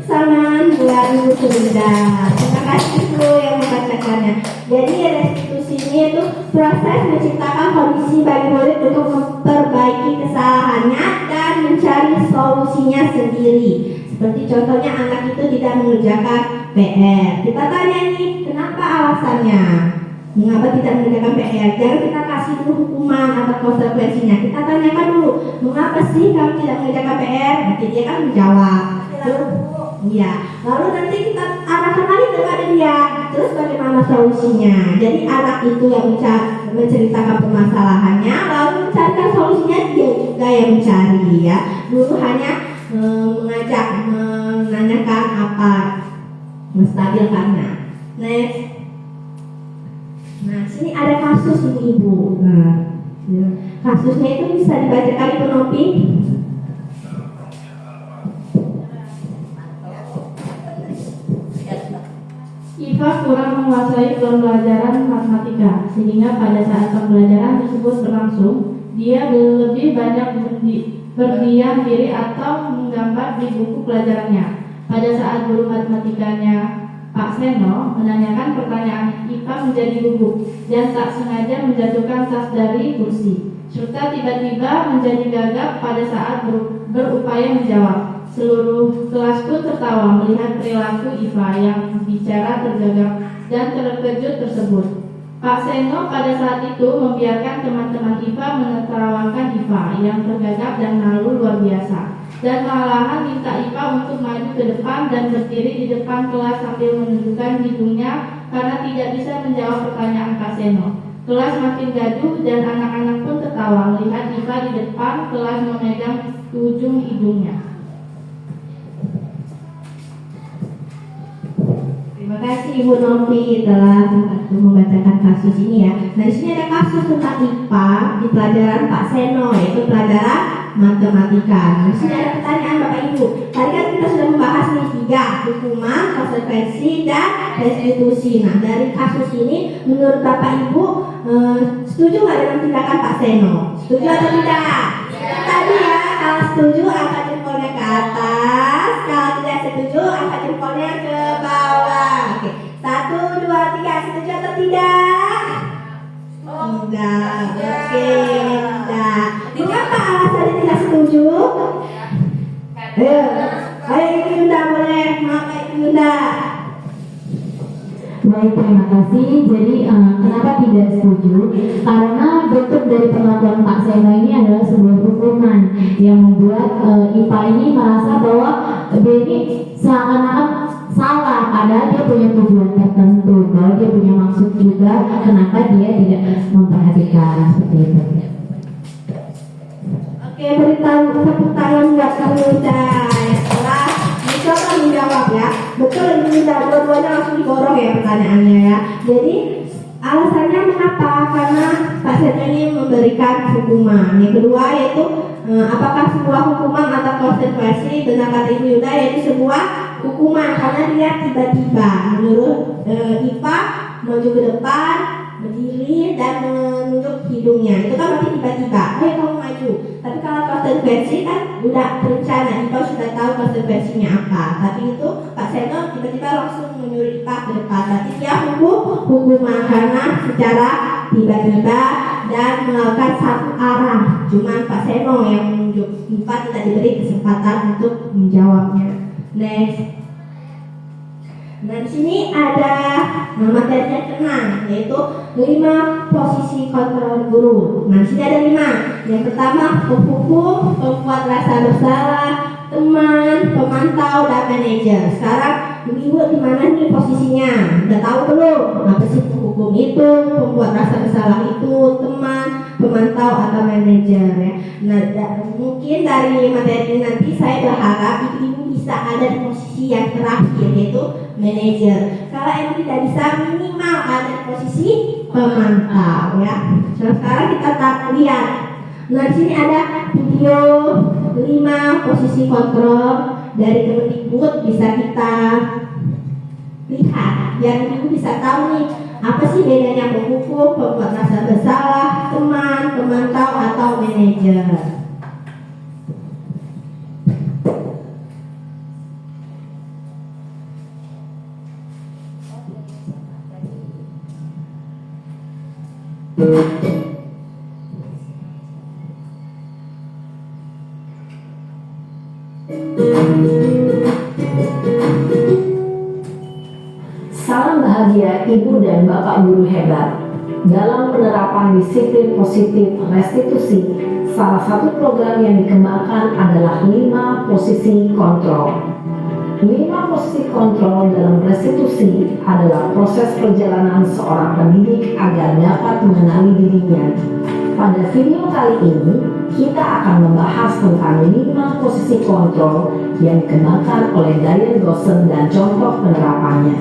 Samaan bulan Sunda. Terima kasih Bu yang membacakannya. Jadi restitusi ini itu proses menciptakan kondisi bagi murid untuk memperbaiki kesalahannya dan mencari solusinya sendiri. Seperti contohnya anak itu tidak mengerjakan PR. Kita tanya nih, kenapa alasannya? Mengapa tidak mengerjakan PR? Jangan kita kasih dulu hukuman atau konsekuensinya. Kita tanyakan dulu, mengapa sih kamu tidak mengerjakan PR? Nanti dia kan menjawab. Iya, lalu nanti kita arahkan lagi kepada dia. Terus bagaimana solusinya? Jadi anak itu yang menceritakan permasalahannya, lalu mencarikan solusinya, dia juga yang mencari ya. Guru hanya mengajak, menanyakan apa, menstabilkannya. Next. Nah, sini ada kasus ini Ibu. Nah, kasusnya itu bisa dibacakan Ibu Nopi. Iva kurang menguasai pembelajaran matematika, sehingga pada saat pembelajaran tersebut berlangsung, dia lebih banyak berdiam diri atau menggambar di buku pelajarannya. Pada saat guru matematikanya Pak Seno menanyakan pertanyaan, Iva menjadi gugup dan tak sengaja menjatuhkan tas dari kursi, serta tiba-tiba menjadi gagap pada saat berupaya menjawab. Seluruh kelas pun tertawa melihat perilaku Iva yang bicara tergagap dan terkejut tersebut. Pak Seno pada saat itu membiarkan teman-teman Iva menertawakan Iva yang tergagap dan malu luar biasa, dan malahan minta Iva untuk maju ke depan dan berdiri di depan kelas sambil menunjukkan hidungnya karena tidak bisa menjawab pertanyaan Pak Seno. Kelas makin gaduh dan anak-anak pun tertawa melihat Iva di depan kelas memegang ujung hidungnya. Terima kasih Ibu Novi telah membacakan kasus ini ya. Nah, di sini ada kasus tentang IPA di pelajaran Pak Seno, yaitu pelajaran matematika. Nah, di sini ada pertanyaan Bapak Ibu. Tadi kan kita sudah membahas nih 3, hukuman, konsekuensi, dan restitusi. Nah, dari kasus ini menurut Bapak Ibu setuju nggak dengan tindakan Pak Seno? Setuju atau tidak? Tadi ya, kalau setuju angkat jempolnya ke atas, kalau tidak setuju angkat jempolnya ke bawah. Oke, 1, 2, 3, setuju atau tidak? Tidak. Oke, tidak. Mengapa alasannya tidak setuju? Ayo Ibu Yunda boleh, maka Ibu Yunda. Baik, terima kasih. Jadi kenapa tidak setuju? Karena bentuk dari perlakuan Pak Seno ini adalah sebuah hukuman yang membuat IPA ini merasa bahwa dia ini seakan-akan salah, padahal dia punya tujuan tertentu, bahwa dia punya maksud juga kenapa dia tidak memperhatikan seperti itu. Oke, beritahu tepuk tangan buat Kang Yunda ya, setelah mencoba menjawab ya. Betul Ibu Yunda, dua-duanya langsung diborong ya pertanyaannya ya. Jadi alasannya mengapa? Karena Pak Seno ini memberikan hukuman. Yang kedua yaitu apakah sebuah hukuman atau konsekuensi? Benar kata Ibu Yunda, yaitu sebuah hukuman karena dia tiba-tiba menurut IPA maju ke depan, berdiri dan menunjuk hidungnya. Itu kan berarti tiba-tiba, ayo kamu maju. Tapi kalau konsekuensi kan udah berencana, IPA sudah tahu konsekuensinya apa. Tapi itu Pak Seno tiba-tiba langsung menyuruh IPA ke depan. Tapi dia hukuman karena secara tiba-tiba dan melakukan satu arah. Cuman Pak Seno yang menunjuk, IPA tidak diberi kesempatan untuk menjawabnya. Next. Nah, di sini ada materinya kena, yaitu 5 posisi kontrol guru. Nah, di sini ada 5. Yang pertama, penghukum, pembuat rasa bersalah, teman, pemantau, dan manajer. Sekarang Ibu di mana nih posisinya? Udah tahu belum? Apa sih penghukum itu, pembuat rasa bersalah itu, teman, pemantau, atau manajer ya. Nah, mungkin dari materi ini nanti saya berharap ibu-ibu bisa ada di posisi yang terakhir, yaitu manajer. Kalau emang tidak bisa, minimal ada di posisi pemantau ya. Nah, sekarang kita lihat. Nah, di sini ada video 5 posisi kontrol dari Kemendikbud, bisa kita lihat, biar ibu bisa tahu nih apa sih bedanya penghukum, pembuat rasa bersalah, teman, pemantau atau manajer. Salam bahagia Ibu dan Bapak guru hebat. Dalam penerapan disiplin positif restitusi, salah satu program yang dikembangkan adalah 5 posisi kontrol. 5 posisi kontrol dalam restitusi adalah proses perjalanan seorang pendidik agar dapat mengenali dirinya. Pada video kali ini, kita akan membahas tentang 5 posisi kontrol yang dikembangkan oleh Diane Goshen dan contoh penerapannya.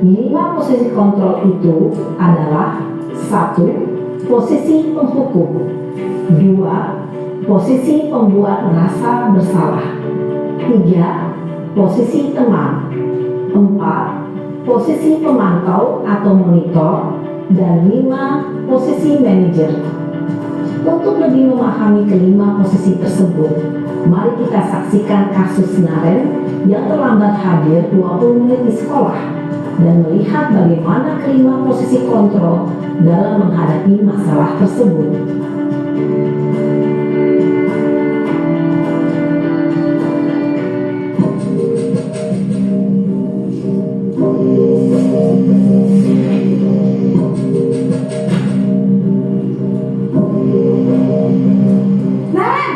5 posisi kontrol itu adalah 1. Posisi penghukum, 2. Posisi pembuat merasa bersalah, 3. Posisi teman, 4. Posisi pemantau atau monitor, dan 5. Posisi manajer. Untuk lebih memahami kelima posisi tersebut, mari kita saksikan kasus Naren yang terlambat hadir 20 menit di sekolah dan melihat bagaimana kelima posisi kontrol dalam menghadapi masalah tersebut. Naren,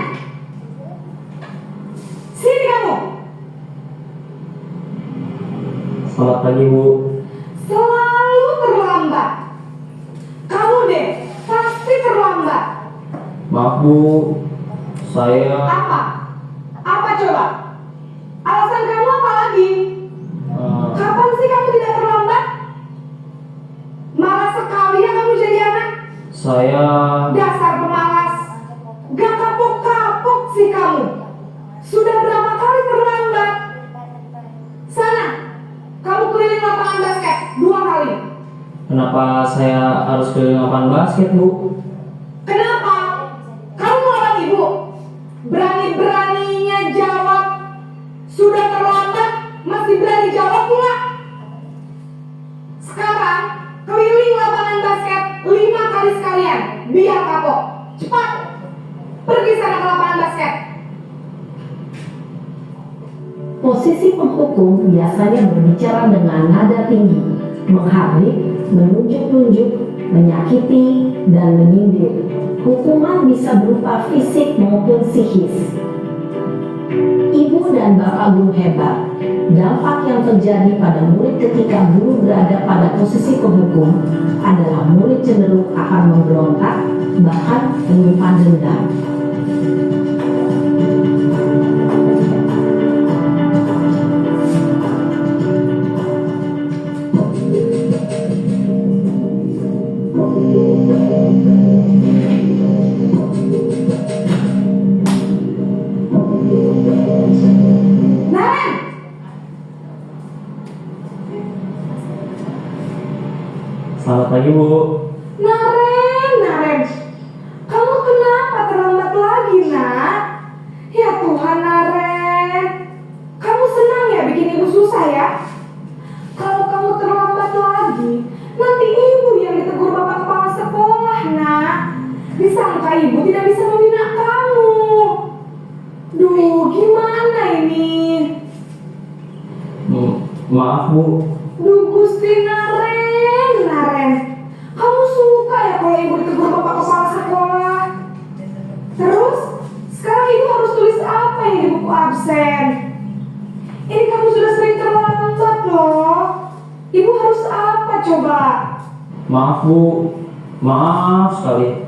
sini kamu. Selamat pagi, Bu. Selalu terlambat. Kamu deh, pasti terlambat. Maaf, Bu. Saya Apa? Apa coba? Alasan kamu apa lagi? Kapan sih kamu tidak terlambat? Malas sekali ya kamu jadi anak. saya Dasar pemalas. Gak kapok-kapok sih kamu. Sudah berapa kali terlambat? Sana, kamu keliling lapangan basket 2 kali. kenapa saya harus keliling lapangan basket, Bu? Kenapa? Kamu melawan ibu? Berani-beraninya jawab. Sudah terlambat, masih berani jawab pula. Sekarang, keliling lapangan basket 5 kali sekalian. Biar kapok. Cepat. Pergi sana ke lapangan basket. Posisi penghukum biasanya berbicara dengan nada tinggi, menghardik, menunjuk-nunjuk, menyakiti, dan menyindir. Hukuman bisa berupa fisik maupun psikis. Ibu dan Bapak guru hebat, dampak yang terjadi pada murid ketika guru berada pada posisi penghukum adalah murid cenderung akan memberontak, bahkan menyimpan dendam. Naren! Selamat pagi, Bu. Naren. Kamu kenapa terlambat lagi, nak? Ya Tuhan, Naren. Kamu senang ya bikin ibu susah ya? Kalau kamu terlambat lagi, nanti ibu yang ditegur bapak kepala sekolah, nak. Disangka ibu tidak bisa membina kamu. Duh, gimana ini? Maaf, Bu. Duh, Gusti Naren. Kamu suka ya kalau ibu ditegur bapak kepala sekolah? Terus, sekarang ibu harus tulis apa yang di buku absen? Ini kamu sudah sering terlambat loh. Ibu harus apa coba? Maaf, Bu. Maaf sekali.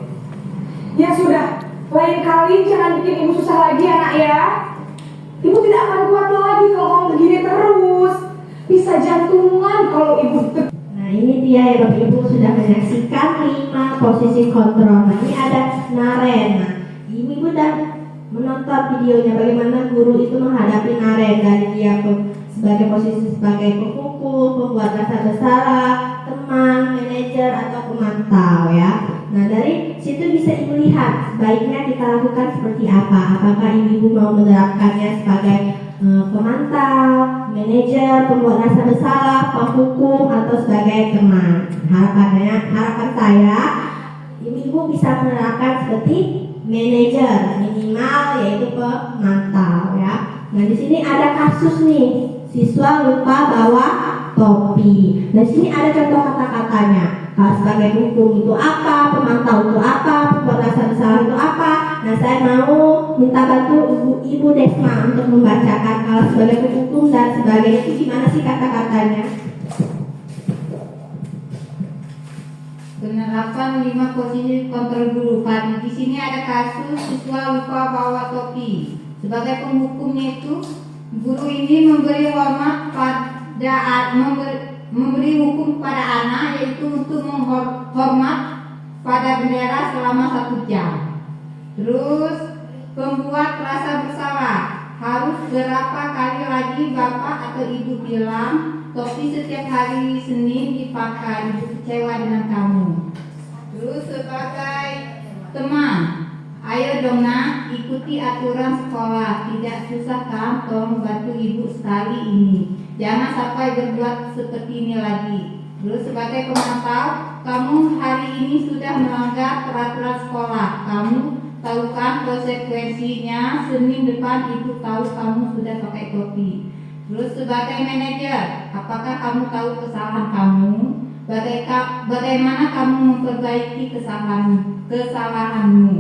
Ya sudah, lain kali jangan bikin ibu susah lagi anak ya. Ibu tidak akan kuat lagi kalau kamu begini terus. Bisa jantungan kalau ibu Nah, ini dia ya Bapak Ibu sudah menyaksikan 5 posisi kontrol. Nah, ini ada Naren. Nah, Ibu udah menonton videonya bagaimana guru itu menghadapi Naren dari dia sebagai posisi sebagai pemukul, pembuat rasa bersalah, teman, manajer atau pemantau ya. Nah dari situ bisa ibu lihat sebaiknya kita lakukan seperti apa. Apakah ibu mau menerapkannya sebagai pemantau, manajer, pembuat rasa bersalah, penghukum atau sebagai teman. Harapan saya ibu bisa menerapkan seperti manajer minimal yaitu pemantau ya. Nah di sini ada kasus nih siswa lupa bawa topi. Nah di sini ada contoh kata-katanya. Sebagai hukum itu apa, pemantau itu apa, pembuat rasa bersalah itu apa. Nah saya mau minta bantu Ibu Desma untuk membacakan kalau sebagai hukum dan sebagainya itu gimana sih kata-katanya. Penerapan 5 posisi kontrol guru. Di sini ada kasus siswa lupa bawa topi. Sebagai penghukumnya itu, guru ini memberi hormat pada memberi hukum pada anak yaitu untuk menghormat pada bendera selama 1 jam. Terus pembuat rasa bersalah harus berapa kali lagi bapak atau ibu bilang topi setiap hari Senin dipakai, ibu kecewa dengan kamu. Terus sebagai teman, ayo dong nak, ikuti aturan sekolah. Tidak susah kan, tolong bantu ibu sekali ini. Jangan sampai berbuat seperti ini lagi. Terus sebagai pemantau, kamu hari ini sudah melanggar peraturan sekolah. Kamu tahu kan konsekuensinya? Senin depan ibu tahu kamu sudah pakai topi. Terus sebagai manajer, apakah kamu tahu kesalahan kamu? Bagaimana kamu memperbaiki kesalahanmu?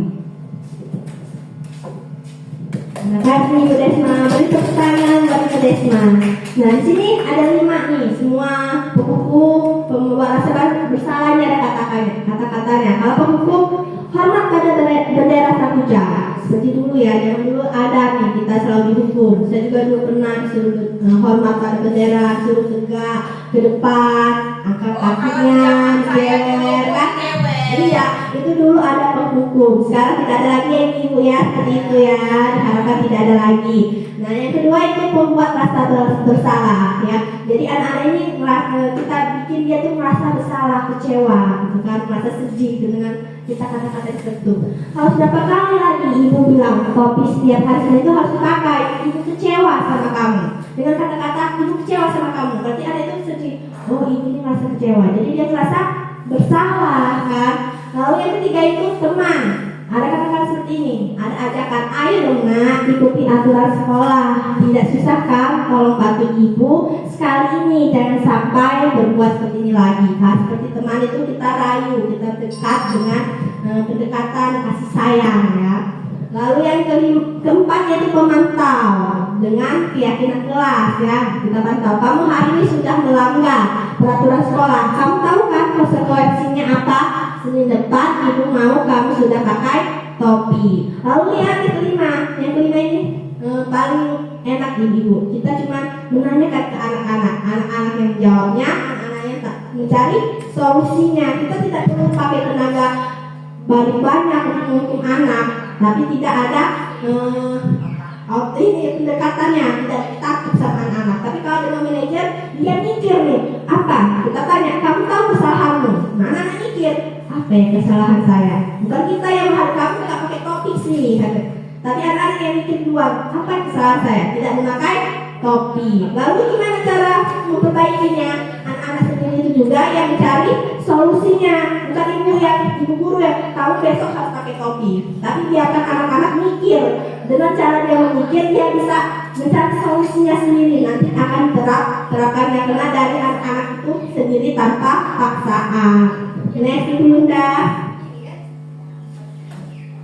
Terima kasih Ibu Desma. Beri tepuk tangan buat Ibu Desma. Nah di sini ada 5 nih, semua penghukum, pembuat rasa bersalahnya ada kata-katanya. Kalau penghukum hormat pada bendera 1 jam. Seperti dulu ya, jangan dulu ada nih kita selalu dihukum. Saya juga dulu pernah disuruh hormat pada bendera, suruh tegak ke depan, angkat kakinya, geler kan. Jadi ya itu dulu ada penghukum. Sekarang tidak ada lagi yang ibu ya seperti itu ya. Diharapkan tidak ada lagi. Nah yang kedua itu pembuat rasa bersalah ya. Jadi anak-anak ini kita bikin dia tuh merasa bersalah, kecewa, gitu kan, merasa sedih dengan kita kata-kata seperti itu. Harus berapa kali lagi ibu bilang topi setiap hari Senin itu harus dipakai. Ibu kecewa sama kamu dengan kata-kata ibu kecewa sama kamu. Berarti anak itu sedih. Oh ibu ini merasa kecewa. Jadi dia merasa bersalah kan. Lalu yang ketiga itu teman. Ada kata-kata seperti ini. Ada ajakan, ayo dong nak, ikuti aturan sekolah. Tidak susah kan? Tolong bantu ibu sekali ini, jangan sampai berbuat seperti ini lagi. Nah, seperti teman itu kita rayu, kita dekat dengan pendekatan kasih sayang ya. Lalu yang keempat yaitu pemantau dengan keyakinan kelas ya. Kita pantau, kamu hari ini sudah melanggar peraturan sekolah. Kamu tahu kan konsekuensinya apa? Senin depan ibu mau kamu sudah pakai topi. Lalu yang kelima ini paling enak ibu. Kita cuma menanyakan ke anak-anak yang menjawabnya, anak-anak yang tak mencari solusinya. Kita tidak perlu pakai tenaga banyak untuk menghukum anak, tapi tidak ada ini pendekatannya, tidak takut sama anak-anak. Tapi kalau dengan manajer, dia mikir nih, apa? Kita tanya, kamu tahu kesalahanmu? Nah, anak-anak mikir, apa ya kesalahan saya? Bukan kita yang harus kamu nggak pakai topi sih, tapi anak-anak yang mikir duluan, apa kesalahan saya? Tidak memakai topi. Lalu gimana cara memperbaikinya? Anak-anak sendiri itu juga yang mencari solusinya. Bukan ibu guru ya, kamu besok harus pakai topi. Tapi biarkan anak-anak mikir. Dengan cara dia memikir, dia bisa mencari solusinya sendiri. Nanti akan terapkan yang kena dari anak-anak itu sendiri tanpa paksaan. Next Bunda.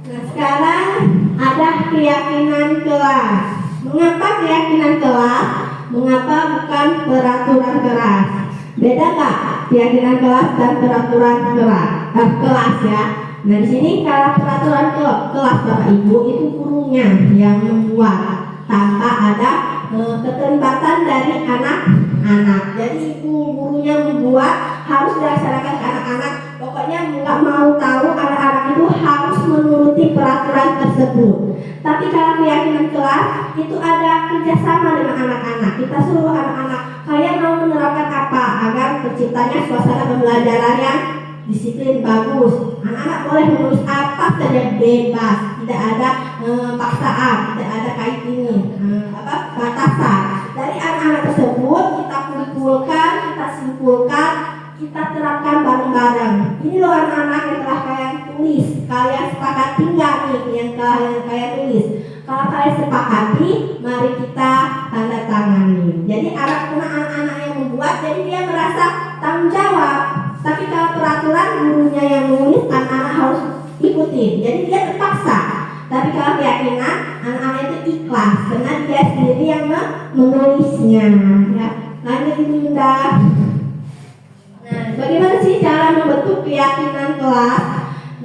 Nah sekarang ada keyakinan kelas. Mengapa keyakinan kelas? Mengapa bukan peraturan kelas? Beda nggak keyakinan kelas dan peraturan kelas ya? Nah di sini kalau peraturan kelas Bapak Ibu itu gurunya yang membuat tanpa ada keterlibatan dari anak-anak. Jadi gurunya membuat harus dilaksanakan ke anak-anak. Pokoknya nggak mau tahu anak-anak itu harus menuruti peraturan tersebut. grup. Tapi kalau keyakinan kelas itu ada kerjasama dengan anak-anak. Kita suruh anak-anak, kalian mau menerapkan apa agar terciptanya suasana pembelajaran yang disiplin bagus. Anak-anak boleh menulis apa saja bebas, tidak ada paksaan, tidak ada kait ini batasan. Dari anak-anak tersebut kita kumpulkan, kita simpulkan, kita terapkan bareng-bareng. Ini loh anak-anak yang telah kalian tulis, kalian sepakati nggak nih yang kalian tulis? Kalau kalian sepakati, mari kita tanda tangani. Jadi anak-anak yang membuat, jadi dia merasa tanggung jawab. Tapi kalau peraturan gurunya yang menulis, anak-anak harus ikutin. Jadi dia terpaksa. Tapi kalau keyakinan, anak-anak itu ikhlas karena dia sendiri yang menulisnya. Ya, lanjut Bunda. Nah, bagaimana sih cara membentuk keyakinan kelas?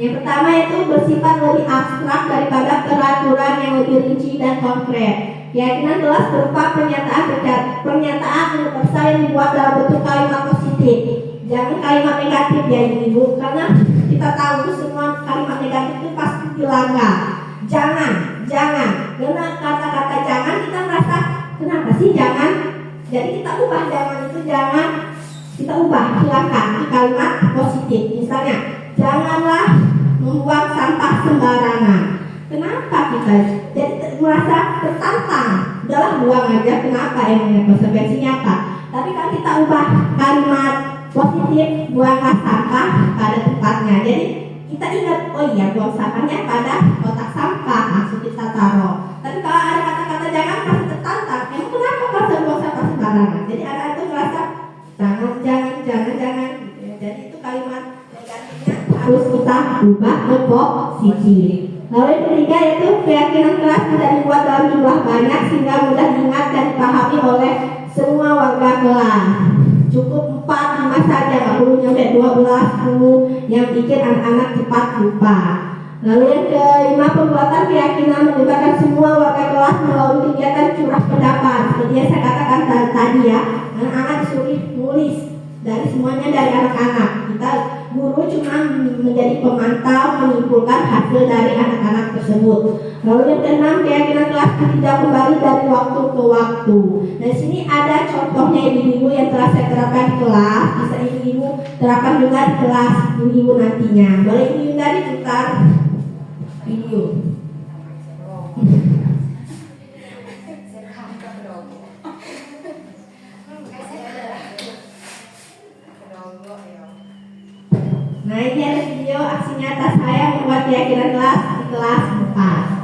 Yang pertama itu bersifat lebih abstrak daripada peraturan yang lebih rinci dan konkret. Keyakinan kelas berupa pernyataan universal yang dibuat dalam bentuk kalimat positif. Jangan kalimat negatif ya Ibu, karena kita tahu semua kalimat negatif itu pasti dilanggar. Jangan. Karena kata-kata jangan kita merasa kenapa sih jangan? Jadi kita ubah jangan itu jangan. Kita ubah, silakan di kalimat positif. Misalnya, janganlah membuang sampah sembarangan. Kenapa kita jadi merasa tertantang? Udahlah buang aja, kenapa emangnya konsekuensinya apa? Tapi kalau kita ubah kalimat positif, buanglah sampah pada tempatnya. Jadi kita ingat, oh iya buang sampahnya pada kotak sampah, langsung kita taruh. Tapi kalau ada kata-kata jangan pasti tertantang. Emang kenapa kalau buang sampah sembarangan? Jadi anak itu merasa jangan. Jadi itu kalimat negatifnya harus kita ubah ke positif. Lalu yang ketiga yaitu keyakinan kelas tidak dibuat dalam jumlah banyak sehingga mudah diingat dan dipahami oleh semua warga kelas. Cukup 4-5 saja, nggak perlu nyampe 12-10 yang bikin anak-anak cepat lupa. Lalu yang kelima, pembuatan keyakinan melibatkan semua warga kelas melalui kegiatan curah pendapat. Seperti yang saya katakan tadi ya, anak-anak disuruh nulis dari semuanya dari anak-anak. Kita guru cuma menjadi pemantau menyimpulkan hasil dari anak-anak tersebut. Lalu yang keenam, keyakinan kelas tidak kembali dari waktu ke waktu. Di sini ada contohnya ibu-ibu yang telah saya terapkan di kelas. Bisa ibu-ibu terapkan juga di kelas ibu-ibu nantinya. Boleh ibu-ibu tadi putar video. Nah ini ada video aksi nyata saya membuat keyakinan kelas di kelas 4.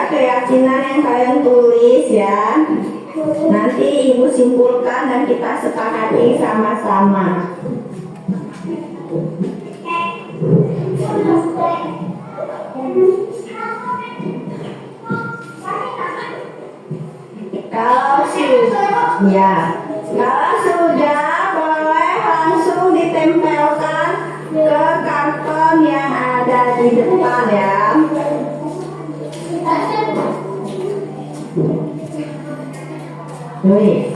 Keyakinan yang kalian tulis ya, nanti ibu simpulkan dan kita sepakati sama-sama. Kalau Ya, kalau sudah boleh langsung ditempelkan ke karton yang ada di depan ya. Tulis.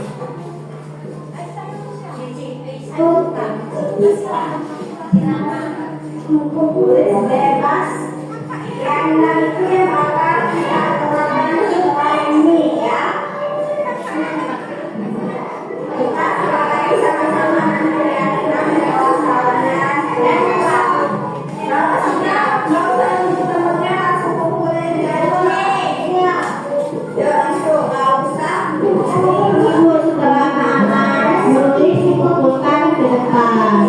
Tulis bebas. Karena itu yang bakal kita terangkan setelah ini ya. Kita mulai sama-sama nanti ya. Nanti kawan-kawannya kalau sudah teman-temannya langsung kumpulin ya. Langsung nggak usah. Ibu setelah anak menulis dikumpulkan ke depan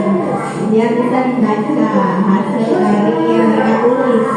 biar bisa dibaca hasil dari yang mereka tulis.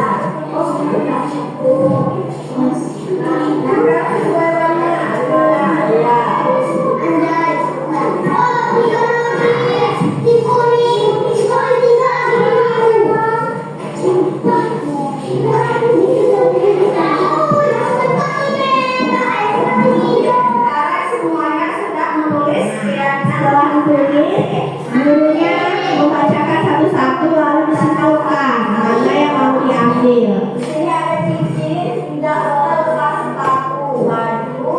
Semuanya sudah menulis ya. Setelah ditulis, gurunya membacakan satu-satu lalu disimpulkan mana yang mau diambil. Di sini ada cincin, tidak lepas paku, baju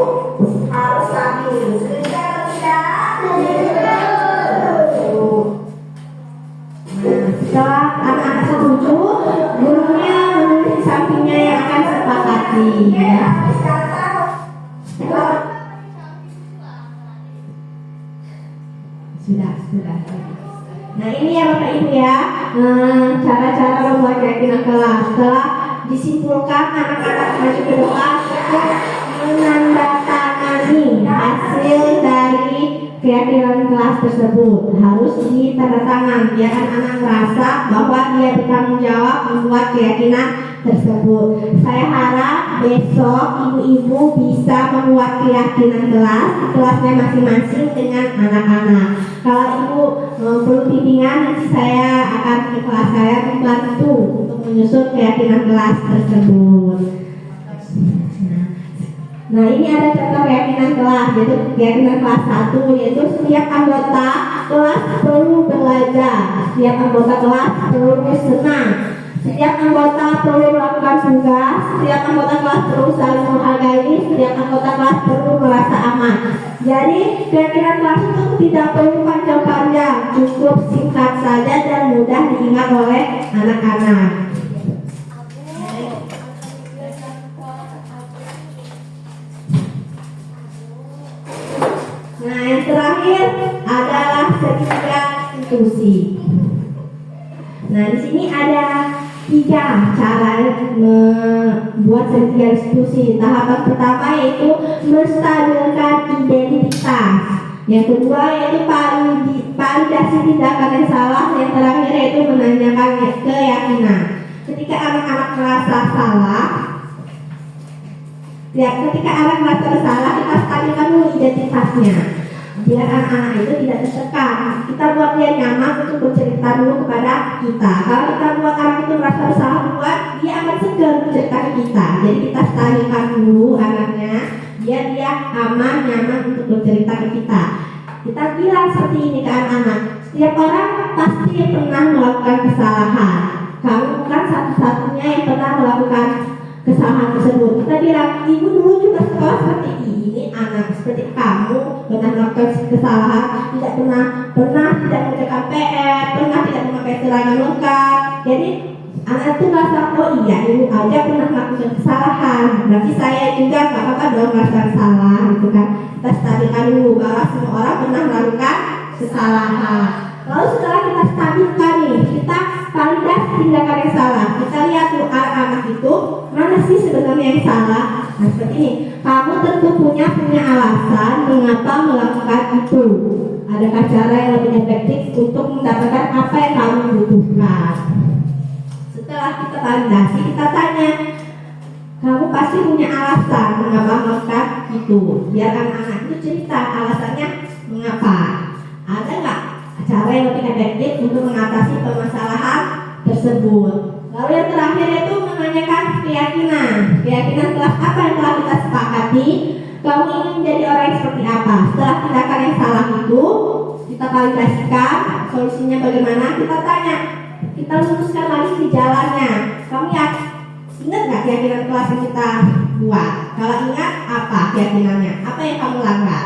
harus kaki. Setuju atau tidak? Setelah anak-anak setuju, gurunya menulis di sampingnya yang akan sepakati. Ya. Sudah. Nah ini ya Bapak Ibu ya, cara-cara membuat keyakinan kelas. Setelah disimpulkan, anak-anak maju ke depan untuk menandatangani hasil dari keyakinan kelas tersebut. Harus ditandatangan biar anak-anak merasa bahwa dia bertanggung jawab membuat keyakinan tersebut. Saya harap besok ibu-ibu bisa membuat keyakinan kelasnya masing-masing dengan anak-anak. Kalau ibu perlu bimbingan, nanti saya akan ke kelas saya membantu untuk menyusun keyakinan kelas tersebut. Nah ini ada contoh keyakinan kelas, yaitu keyakinan kelas 1, yaitu setiap anggota kelas perlu belajar, setiap anggota kelas perlu senang, setiap anggota perlu melakukan tugas, setiap anggota kelas perlu saling menghargai, setiap anggota kelas perlu merasa aman. Jadi keyakinan kelas itu tidak perlu panjang-panjang, cukup singkat saja dan mudah diingat oleh anak-anak. Nah yang terakhir adalah segitiga institusi. Nah di sini ada 3 cara membuat segitiga institusi. Tahapan pertama yaitu menstabilkan identitas. Yang kedua yaitu validasi tindakan yang salah. Yang terakhir yaitu menanyakan keyakinan. Ketika anak-anak merasa salah, ketika anak merasa bersalah, kita stabilkan dulu identitasnya biar anak-anak itu tidak tertekan. Kita buat dia nyaman untuk bercerita dulu kepada kita. Kalau kita buat anak itu merasa bersalah duluan, dia akan segan bercerita ke kita. Jadi kita stabilkan dulu anaknya biar dia aman, nyaman untuk bercerita ke kita. Kita bilang seperti ini ke anak-anak, setiap orang pasti pernah melakukan kesalahan. Kamu bukan satu-satunya yang pernah melakukan kesalahan tersebut. Kita bilang, ibu dulu juga sekolah seperti ini, anak seperti kamu pernah melakukan kesalahan, tidak pernah tidak mengerjakan PR, pernah tidak memakai seragam lengkap. Jadi anak itu merasa, oh iya ibu aja pernah melakukan kesalahan, berarti saya juga gak apa-apa dong melakukan salah, gitu kan. Kita stabilkan dulu bahwa semua orang pernah melakukan kesalahan. Lalu setelah kita stabilkan nih, kita validasi tindakan yang salah. Kita lihat tuh anak-anak itu mana sih sebenarnya yang salah. Nah seperti ini, kamu tentu punya alasan mengapa melakukan itu. Adakah cara yang lebih efektif untuk mendapatkan apa yang kamu butuhkan? Setelah kita validasi, kita tanya, kamu pasti punya alasan mengapa melakukan itu. Biar anak-anak itu cerita alasannya mengapa. Ada nggak cara yang lebih efektif untuk mengatasi permasalahan tersebut? Lalu yang terakhir itu menanyakan keyakinan kelas apa yang telah kita sepakati. Kamu ingin menjadi orang yang seperti apa? Setelah tindakan yang salah itu kita validasikan, solusinya bagaimana? Kita tanya, kita luruskan lagi di jalannya. Kamu ingat nggak keyakinan kelas yang kita buat? Kalau ingat, apa keyakinannya? Apa yang kamu langgar?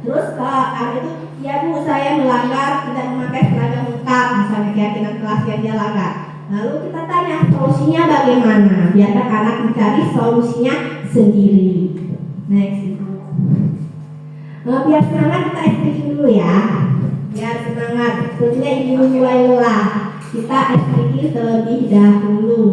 Terus kalau ada itu, ya Bu, saya melanggar tidak memakai seragam lengkap, misalnya keyakinan kelas yang dia langgar. Lalu kita tanya solusinya bagaimana? Biarkan anak mencari solusinya sendiri. Next. Biar semangat kita explication dulu ya. Biar semangat. Sebenarnya ibu mulai lelah. Kita explication terlebih dahulu.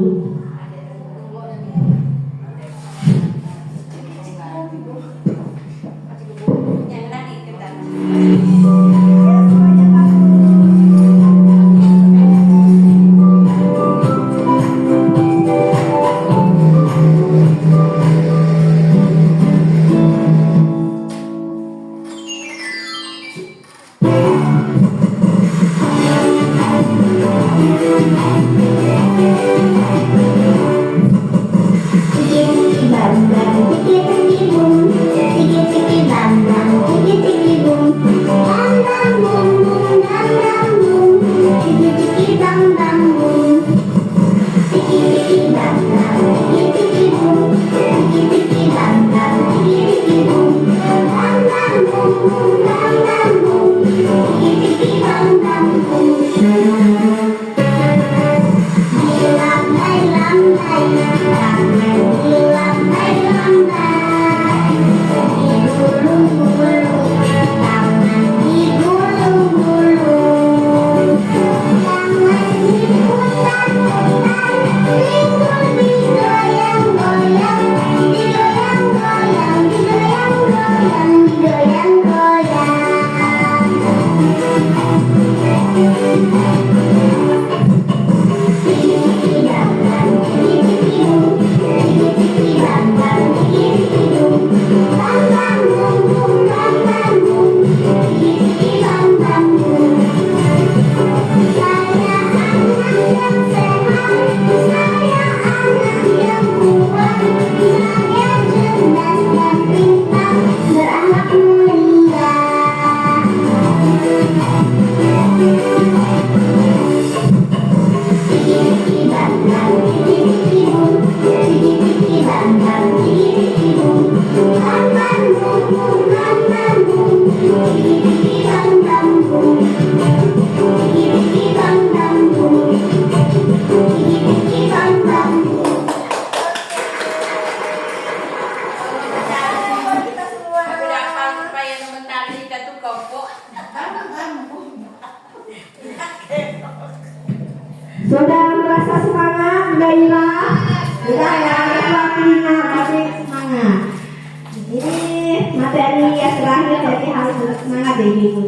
Saudara merasa semangat, gairah, udah ya, waktunya masih semangat. Ini materi yang terakhir, jadi harus semangat deh ibu.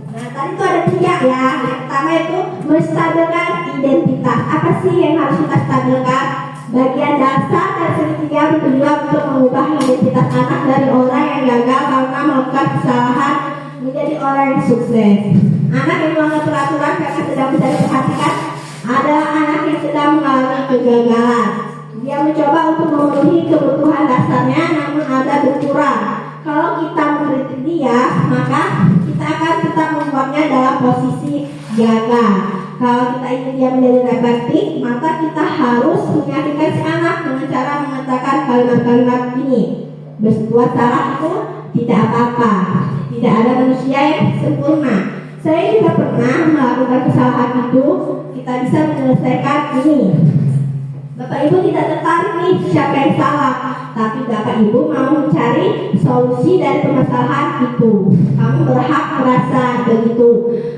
Nah tadi itu ada 3 ya. Yang pertama itu menstabilkan identitas. Apa sih yang harus kita stabilkan? Bagian dasar dan segitiga bertujuan untuk mengubah identitas anak dari orang yang gagal karena melakukan kesalahan menjadi orang yang sukses. Anak yang melanggar peraturan karena sedang bisa diperhatikan adalah anak yang sedang mengalami kegagalan. Dia mencoba untuk memenuhi kebutuhan dasarnya namun ada berkurang. Kalau kita mengkritik dia, maka kita akan tetap membuatnya dalam posisi gagal. Kalau kita ingin dia menjadi reflektif, maka kita harus meyakinkan si anak dengan cara mengatakan kalimat-kalimat ini. Berbuat salah itu tidak apa-apa. Tidak ada manusia yang sempurna. Saya juga pernah melakukan kesalahan itu. Kita bisa menyelesaikan ini. Bapak Ibu tidak tertarik nih siapa yang salah, tapi Bapak Ibu mau mencari solusi dari permasalahan itu. Kamu berhak merasa begitu.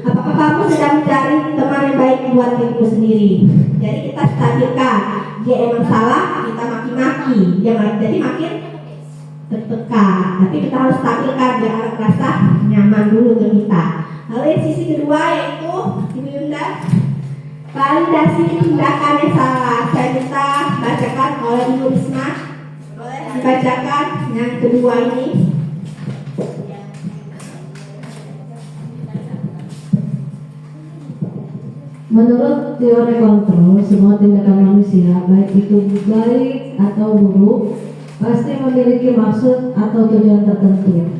Apakah kamu sedang mencari teman yang baik buat dirimu sendiri? Jadi kita stabilkan. Dia emang salah, kita maki-maki. Jadi makin tertekan. Tapi kita harus stabilkan biar anak merasa nyaman dulu ke kita. Lalu yang sisi kedua yaitu Ibu Yunda, validasi tindakan yang salah. Saya minta bacakan oleh Ibu Risma. Boleh dibacakan yang kedua ini. Menurut teori kontrol, semua tindakan manusia, baik itu baik atau buruk, pasti memiliki maksud atau tujuan tertentu.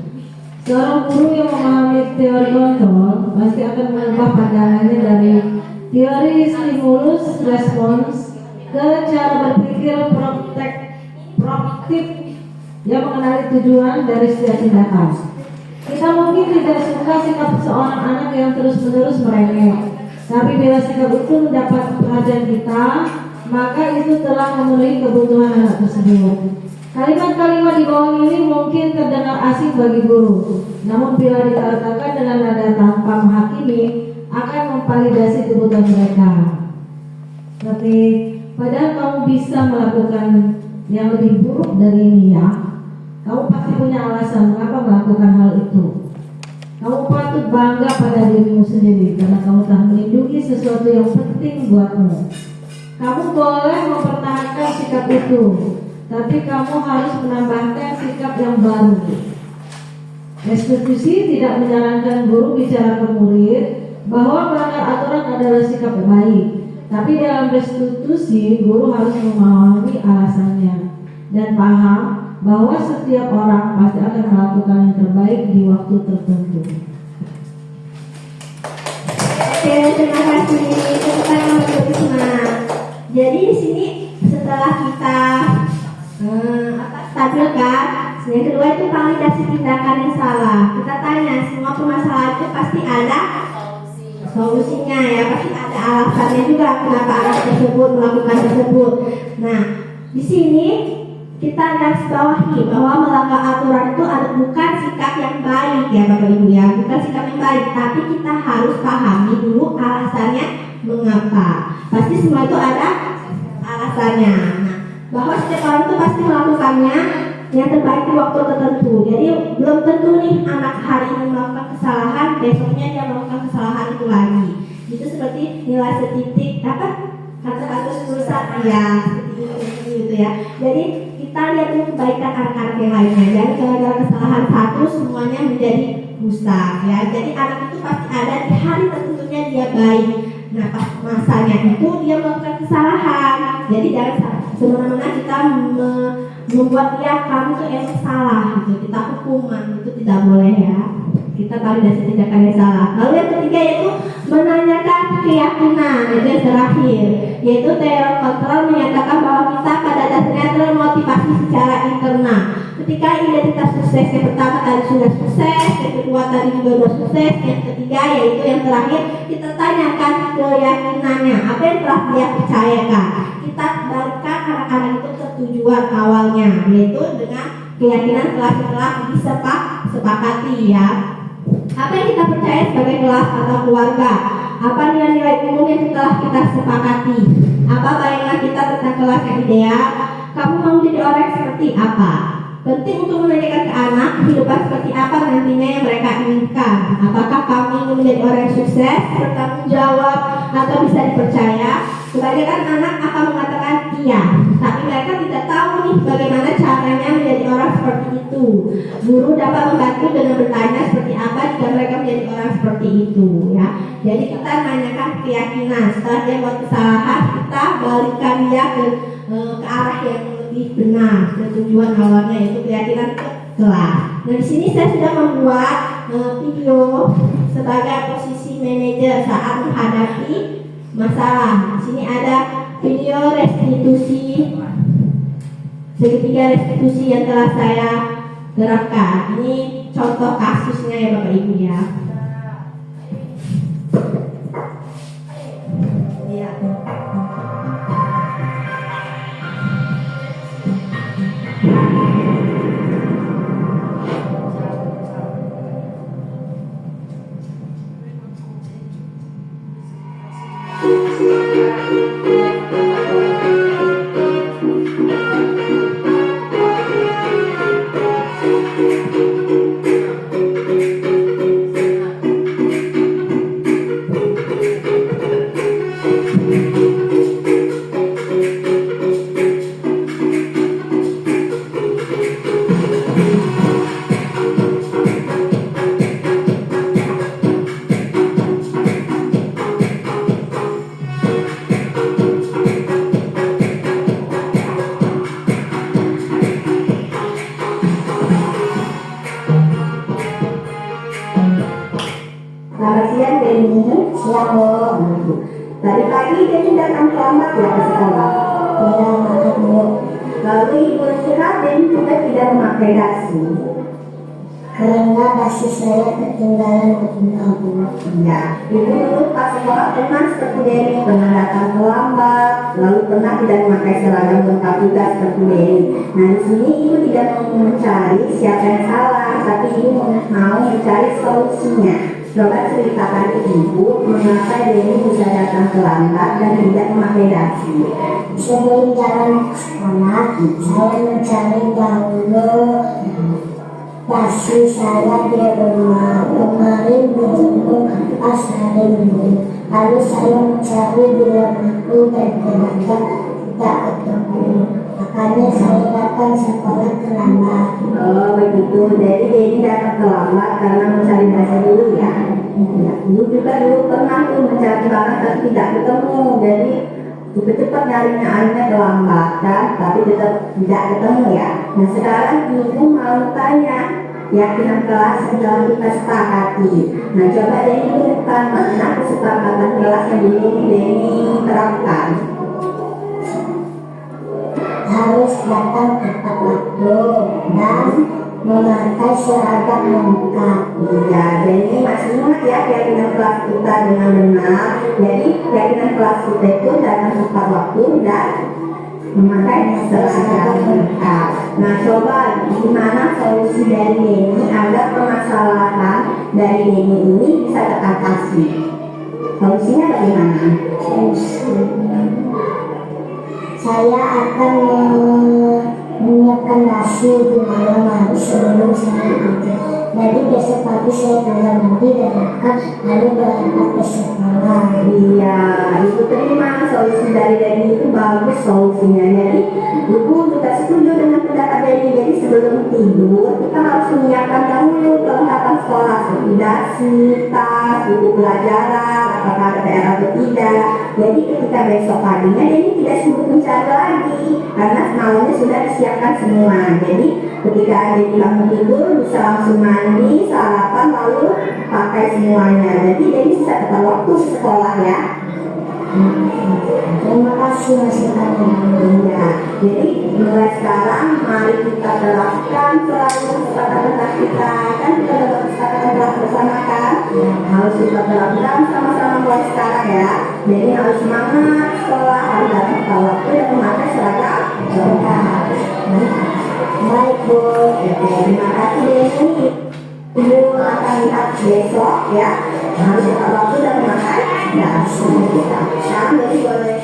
Seorang guru yang memahami teori kontrol pasti akan mengubah pandangannya dari teori stimulus respons ke cara berpikir proaktif yang mengenali tujuan dari setiap tindakan. Kita mungkin tidak suka sikap seorang anak yang terus-menerus merengek, tapi bila sikap itu mendapat perhatian kita, maka itu telah memenuhi kebutuhan anak tersebut. Kalimat-kalimat di bawah ini mungkin terdengar asing bagi guru, namun bila dikatakan dengan nada tanpa menghakimi, akan memvalidasi kebutuhan mereka. Seperti, padahal kamu bisa melakukan yang lebih buruk dari ini ya. Kamu pasti punya alasan mengapa melakukan hal itu. Kamu patut bangga pada dirimu sendiri karena kamu telah melindungi sesuatu yang penting buatmu. Kamu boleh mempertahankan sikap itu, tapi kamu harus menambahkan sikap yang baru. Restitusi tidak menyarankan guru bicara ke murid bahwa melanggar aturan adalah sikap baik, tapi dalam restitusi guru harus memahami alasannya dan paham bahwa setiap orang pasti akan melakukan yang terbaik di waktu tertentu. Oke, terima kasih. Tepuk tangan untuk Risma. Jadi di sini setelah kita stabilkan, yang kedua itu validasi tindakan yang salah. Kita tanya, semua permasalahan itu pasti ada solusinya ya, pasti ada alasannya juga kenapa anak tersebut melakukan tersebut. Nah, di sini kita garis bawahi bahwa melanggar aturan itu bukan sikap yang baik ya Bapak Ibu ya, bukan sikap yang baik, tapi kita harus pahami dulu alasannya mengapa. Pasti semua itu ada alasannya. Nah, bahwa setiap orang itu pasti melakukannya yang terbaik di waktu tertentu. Jadi belum tentu nih anak hari ini melakukan kesalahan, besoknya dia melakukan kesalahan itu lagi. Itu seperti nilai setitik apa kata-kata rusak ya, seperti itu ya. Jadi kita lihat dulu kebaikan anak-anak yang lainnya. Jadi gara-gara kesalahan satu semuanya menjadi rusak ya. Jadi anak itu pasti ada di hari tertentunya dia baik. Nah pas masanya itu dia melakukan kesalahan. Jadi jangan semena-mena kita membuat dia kamu tuh yang salah gitu. Kita hukuman itu tidak boleh ya. Kita validasi tindakan yang salah. Lalu yang ketiga yaitu menanyakan keyakinan. Itu yang terakhir, yaitu teori kontrol menyatakan bahwa kita pada dasarnya termotivasi secara internal. Ketika identitas sukses yang pertama tadi sudah sukses, yang kedua tadi juga sudah sukses, yang ketiga yaitu yang terakhir kita tanyakan keyakinannya, apa yang telah dia percayakan. Kita balikan anak-anak itu ke tujuan awalnya, yaitu dengan keyakinan telah disepakati ya. Apa yang kita percaya sebagai kelas atau keluarga? Apa nilai-nilai umum yang telah kita sepakati? Apa bayangan kita tentang kelas yang ideal? Kamu mau jadi orang seperti apa? Penting untuk menanyakan ke anak kehidupan seperti apa nantinya yang mereka inginkan. Apakah kamu ingin menjadi orang yang sukses, bertanggung jawab, atau bisa dipercaya? Kebanyakan anak akan mengatakan iya, tapi mereka tidak tahu nih bagaimana caranya menjadi orang seperti itu. Guru dapat membantu dengan bertanya seperti apa jika mereka menjadi orang seperti itu ya. Jadi kita menanyakan keyakinan. Setelah dia buat kesalahan, kita balikan dia ke arah yang lebih benar, ke tujuan awalnya yaitu keyakinan ke kelas. Nah di sini saya sudah membuat video sebagai posisi manajer saat menghadapi masalah. Di sini ada video restitusi, segitiga restitusi yang telah saya gerakkan. Ini contoh kasusnya ya Bapak Ibu ya. Iya. Siang, Bu. Tadi pagi Denny datang terlambat ya ke sekolah. Iya, maaf, Bu. Lalu Ibu lihat Denny juga tidak memakai dasi. Karena dasi saya ketinggalan di rumah, Bu. Iya, Ibu dulu pas sekolah pernah seperti Denny, pernah datang terlambat, lalu pernah tidak memakai seragam lengkap juga seperti Denny. Nah, di sini Ibu tidak mau mencari siapa yang salah, tapi Ibu mau mencari solusinya. Coba ceritakan ke Ibu mengapa Denny bisa datang terlambat dan tidak memakai dasi. Sebelum jalan ke sekolah, saya mencari dahulu dasi saya di rumah. Kemarin dijemput pas hari Minggu. Lalu saya mencari di rumahku dan ternyata tidak ketemu. Makanya saya datang sekolah terlambat. Oh begitu, jadi Denny datang terlambat karena mencari dasi dulu ya. Ibu juga dulu pernah tuh mencari barang tapi tidak ketemu, jadi cepat-cepat nyarinya terlambat kan, tapi tetap tidak ketemu ya. Nah sekarang Ibu mau tanya keyakinan kelas yang telah kita sepakati. Nah coba Denny tunjukkan mana kesepakatan kelas yang dulu Denny terapkan. Harus datang tepat waktu dan memakai seragam lengkap. Iya, Denny masih ingat ya keyakinan kelas kita dengan benar. Jadi keyakinan kelas kita itu datang tepat waktu dan memakai seragam lengkap. Nah coba gimana solusi dari Denny agar permasalahan dari Denny ini bisa teratasi? Solusinya bagaimana? Saya akan menyiapkan dasi di malam hari sebelum saya tidur. Jadi besok pagi saya tinggal mandi dan makan lalu berangkat ke sekolah. Iya, Ibu terima solusi dari Denny itu bagus solusinya. Jadi Ibu juga setuju dengan pendapat Denny. Jadi sebelum tidur kita harus menyiapkan dahulu perlengkapan sekolah seperti dasi, tas, buku pelajaran, apakah ada PR atau tidak. Jadi ketika besok paginya Denny tidak sibuk mencari lagi karena malamnya sudah disiapkan semua. Jadi ketika Denny bangun tidur bisa langsung mandi, sarapan lalu pakai semuanya. Jadi Denny bisa tepat waktu ke sekolah ya. Terima kasih masukannya. Ya, jadi mulai sekarang mari kita terapkan selalu kesepakatan kita. Kan kita dapat kesepakatan kelas bersama kan? Harus kita terapkan sama-sama mulai sekarang ya. Jadi harus semangat sekolah, harus datang tepat waktu dan memakai seragam lengkap. Baik Bu, terima kasih Denny. Ibu akan lihat besok ya. Harus tepat waktu dan memakai dasi. Sekarang jadi boleh.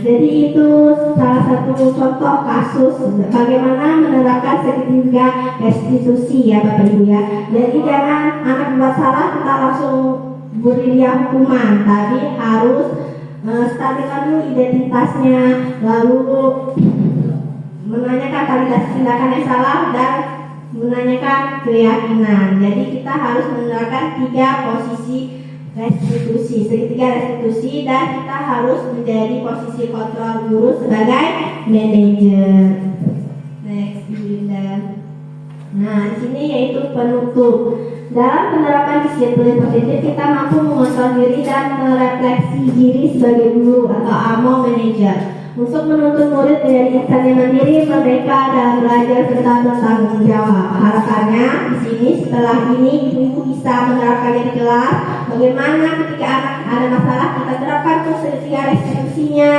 Jadi itu salah satu contoh kasus bagaimana menerapkan segitiga restitusi ya Bapak Ibu ya. Jadi jangan anak buat salah kita langsung beri dia hukuman, tapi harus stabilkan dulu identitasnya, lalu menanyakan validitas tindakan yang salah dan menanyakan keyakinan. Jadi kita harus menerapkan 3 posisi restitusi, segitiga restitusi, dan kita harus menjadi posisi kontrol guru sebagai manajer. Next, Linda. Nah, di sini yaitu penutup. Dalam penerapan disiplin positif kita mampu mengontrol diri dan merefleksi diri sebagai guru atau AMO manajer untuk menuntun murid menjadi insan yang mandiri, merdeka dalam belajar serta bertanggung jawab. Harapannya di sini setelah ini ibu-ibu bisa menerapkannya di kelas. Bagaimana ketika anak ada masalah kita terapkan tuh segitiga restitusinya.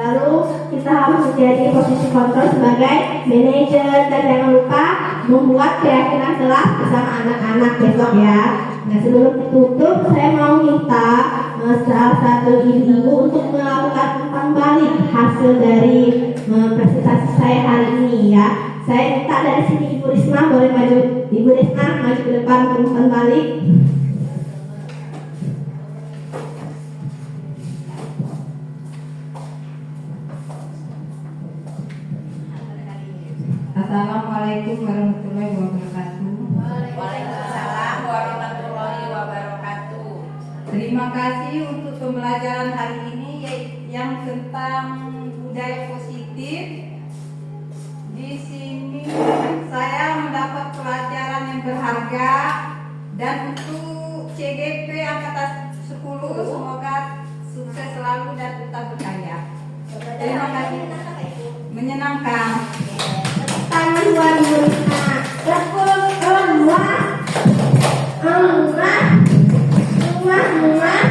Lalu kita harus menjadi posisi kontrol sebagai manajer dan jangan lupa membuat keyakinan kelas bersama anak-anak besok ya. Nah sebelum ditutup saya mau minta salah satu ibu untuk melakukan umpan balik hasil dari presentasi saya hari ini ya. Saya minta dari sini Ibu Risma boleh maju. Ibu Risma maju ke depan untuk umpan balik. Assalamualaikum warahmatullahi wabarakatuh. Waalaikumsalam warahmatullahi wabarakatuh. Terima kasih untuk pembelajaran hari ini yang tentang budaya positif. Di sini saya mendapat pelajaran yang berharga Dan untuk CGP angkatan 10 semoga sukses selalu dan tetap berkarya. Terima kasih. Menyenangkan. Tangan buat Bu Risma. Lekul emak. Emak. Emak, emak.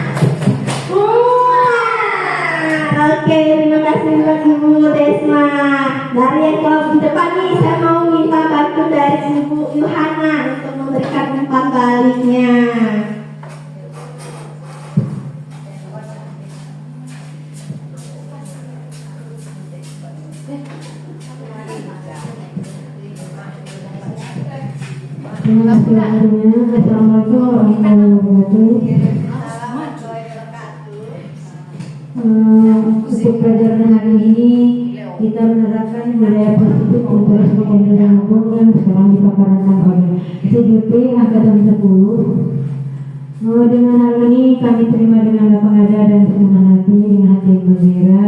Oke, terima kasih buat Ibu Desma. Dari yang di depan nih, saya mau minta bantu dari Ibu Yohana untuk memberikan umpan baliknya. Terima kasih waktunya. Assalamualaikum warahmatullahi wabarakatuh. Untuk pelajaran hari ini kita menerapkan budaya positif untuk SDM dan hukum yang sekarang dipaparkan oleh CGP Angkatan 10. Dengan hal ini kami terima dengan lapang dada dan senang hati, dengan hati yang gembira,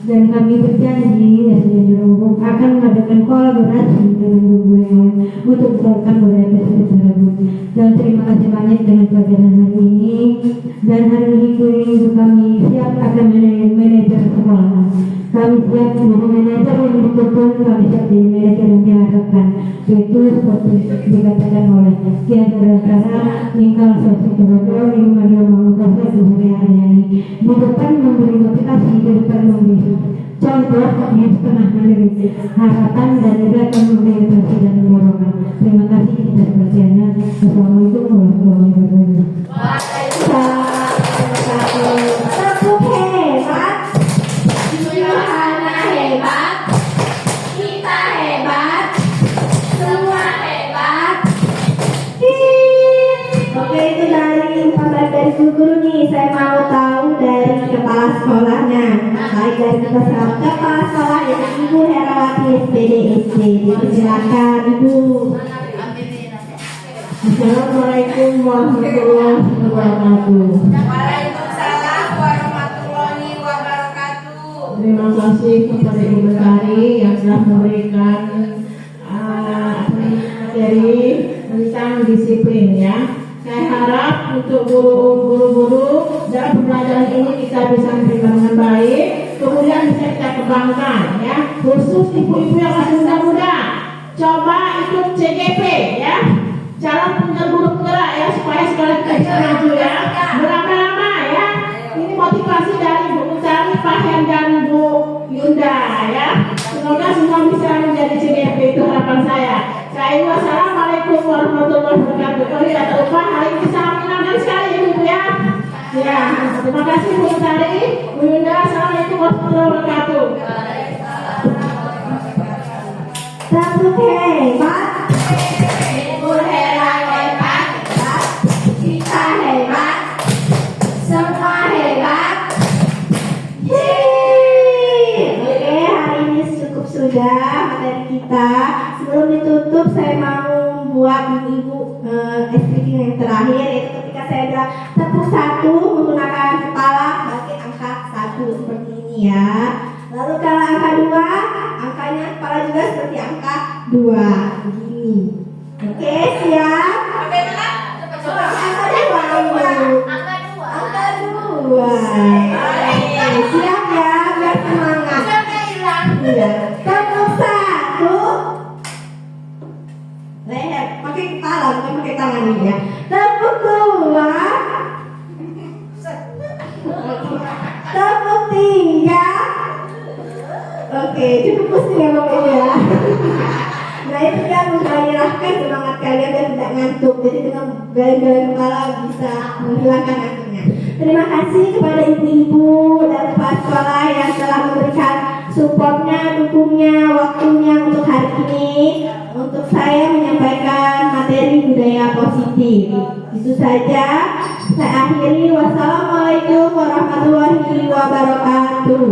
dan kami berjanji SDM Jerobong akan mengadakan kolaborasi dengan budaya untuk menerapkan budaya positif tersebut. Dan terima kasih banyak dengan pelajaran hari ini. Dan hari ini guru kami siap akan menjadi manajer sekolah. Kami siap menjadi manajer yang betul-betul kami siap jadi manajer yang diharapkan, yaitu seperti dikatakan oleh Kiai Darantara Lingkal Sositododo yang Mario Mangkuasa Hari di depan memberi motivasi, di depan memberi contoh yang setengah menjadi harapan dan juga akan memberi motivasi dan dorongan. Terima kasih atas perhatiannya. Assalamualaikum warahmatullahi wabarakatuh. Tepuk hebat. Yohana hebat. Kita hebat. Semua hebat. Oke, itu dari umpan dari guru nih. Saya mau tahu dari kepala sekolahnya. Baik dari kepala sekolah yaitu Ibu Herawati SPD SD. Silakan Ibu. Assalamualaikum warahmatullahi wabarakatuh. Waalaikumsalam warahmatullahi wabarakatuh. Terima kasih kepada Ibu Mentari yang telah memberikan materi tentang disiplin ya. Saya harap untuk guru-guru dalam pembelajaran ini kita bisa menerima dengan baik, kemudian bisa kita kembangkan ya. Khusus ibu-ibu yang masih muda-muda, coba ikut CGP ya. Calon guru penggerak ya, supaya sekolah kita bisa maju ya. Berlama-lama ya. Ini motivasi dari Bu Mentari, Pak Hen dan Bu Yunda ya. Semoga semua bisa menjadi CGP, itu harapan saya. Wassalamualaikum warahmatullahi wabarakatuh. Oh iya, tak lupa hari ini sangat menyenangkan sekali ya Ibu ya. Ya, terima kasih Bu Mentari, Bu Yunda. Assalamualaikum warahmatullahi wabarakatuh. Tepuk hebat. Ibu Hera hebat. Kita hebat. Semua hebat. Oke, hari ini cukup sudah materi kita. Sebelum ditutup, saya mau buat ibu speaking yang terakhir, yaitu ketika saya bilang tepuk 1 menggunakan kepala sebagai angka 1 seperti ini ya. Lalu kalau angka 2, angkanya kepala juga seperti angka 2 begini. Oke, siap? Coba angka 2 dulu. Angka 2. Oke, siap ya, biar semangat. Iya. Tepuk 1. Leher, pakai kepala, bukan pakai tangan ini ya. Tepuk 2. Tepuk 3. Oke, cukup pusing ya Bapak ya. Nah itu kan menggairahkan semangat kalian dan tidak ngantuk. Jadi dengan gaya-gaya kepala bisa menghilangkan ngantuknya. Terima kasih kepada ibu-ibu dan kepala sekolah yang telah memberikan supportnya, dukungnya, waktunya untuk hari ini. Untuk saya menyampaikan materi budaya positif. Itu saja. Saya akhiri. Wassalamualaikum warahmatullahi wabarakatuh.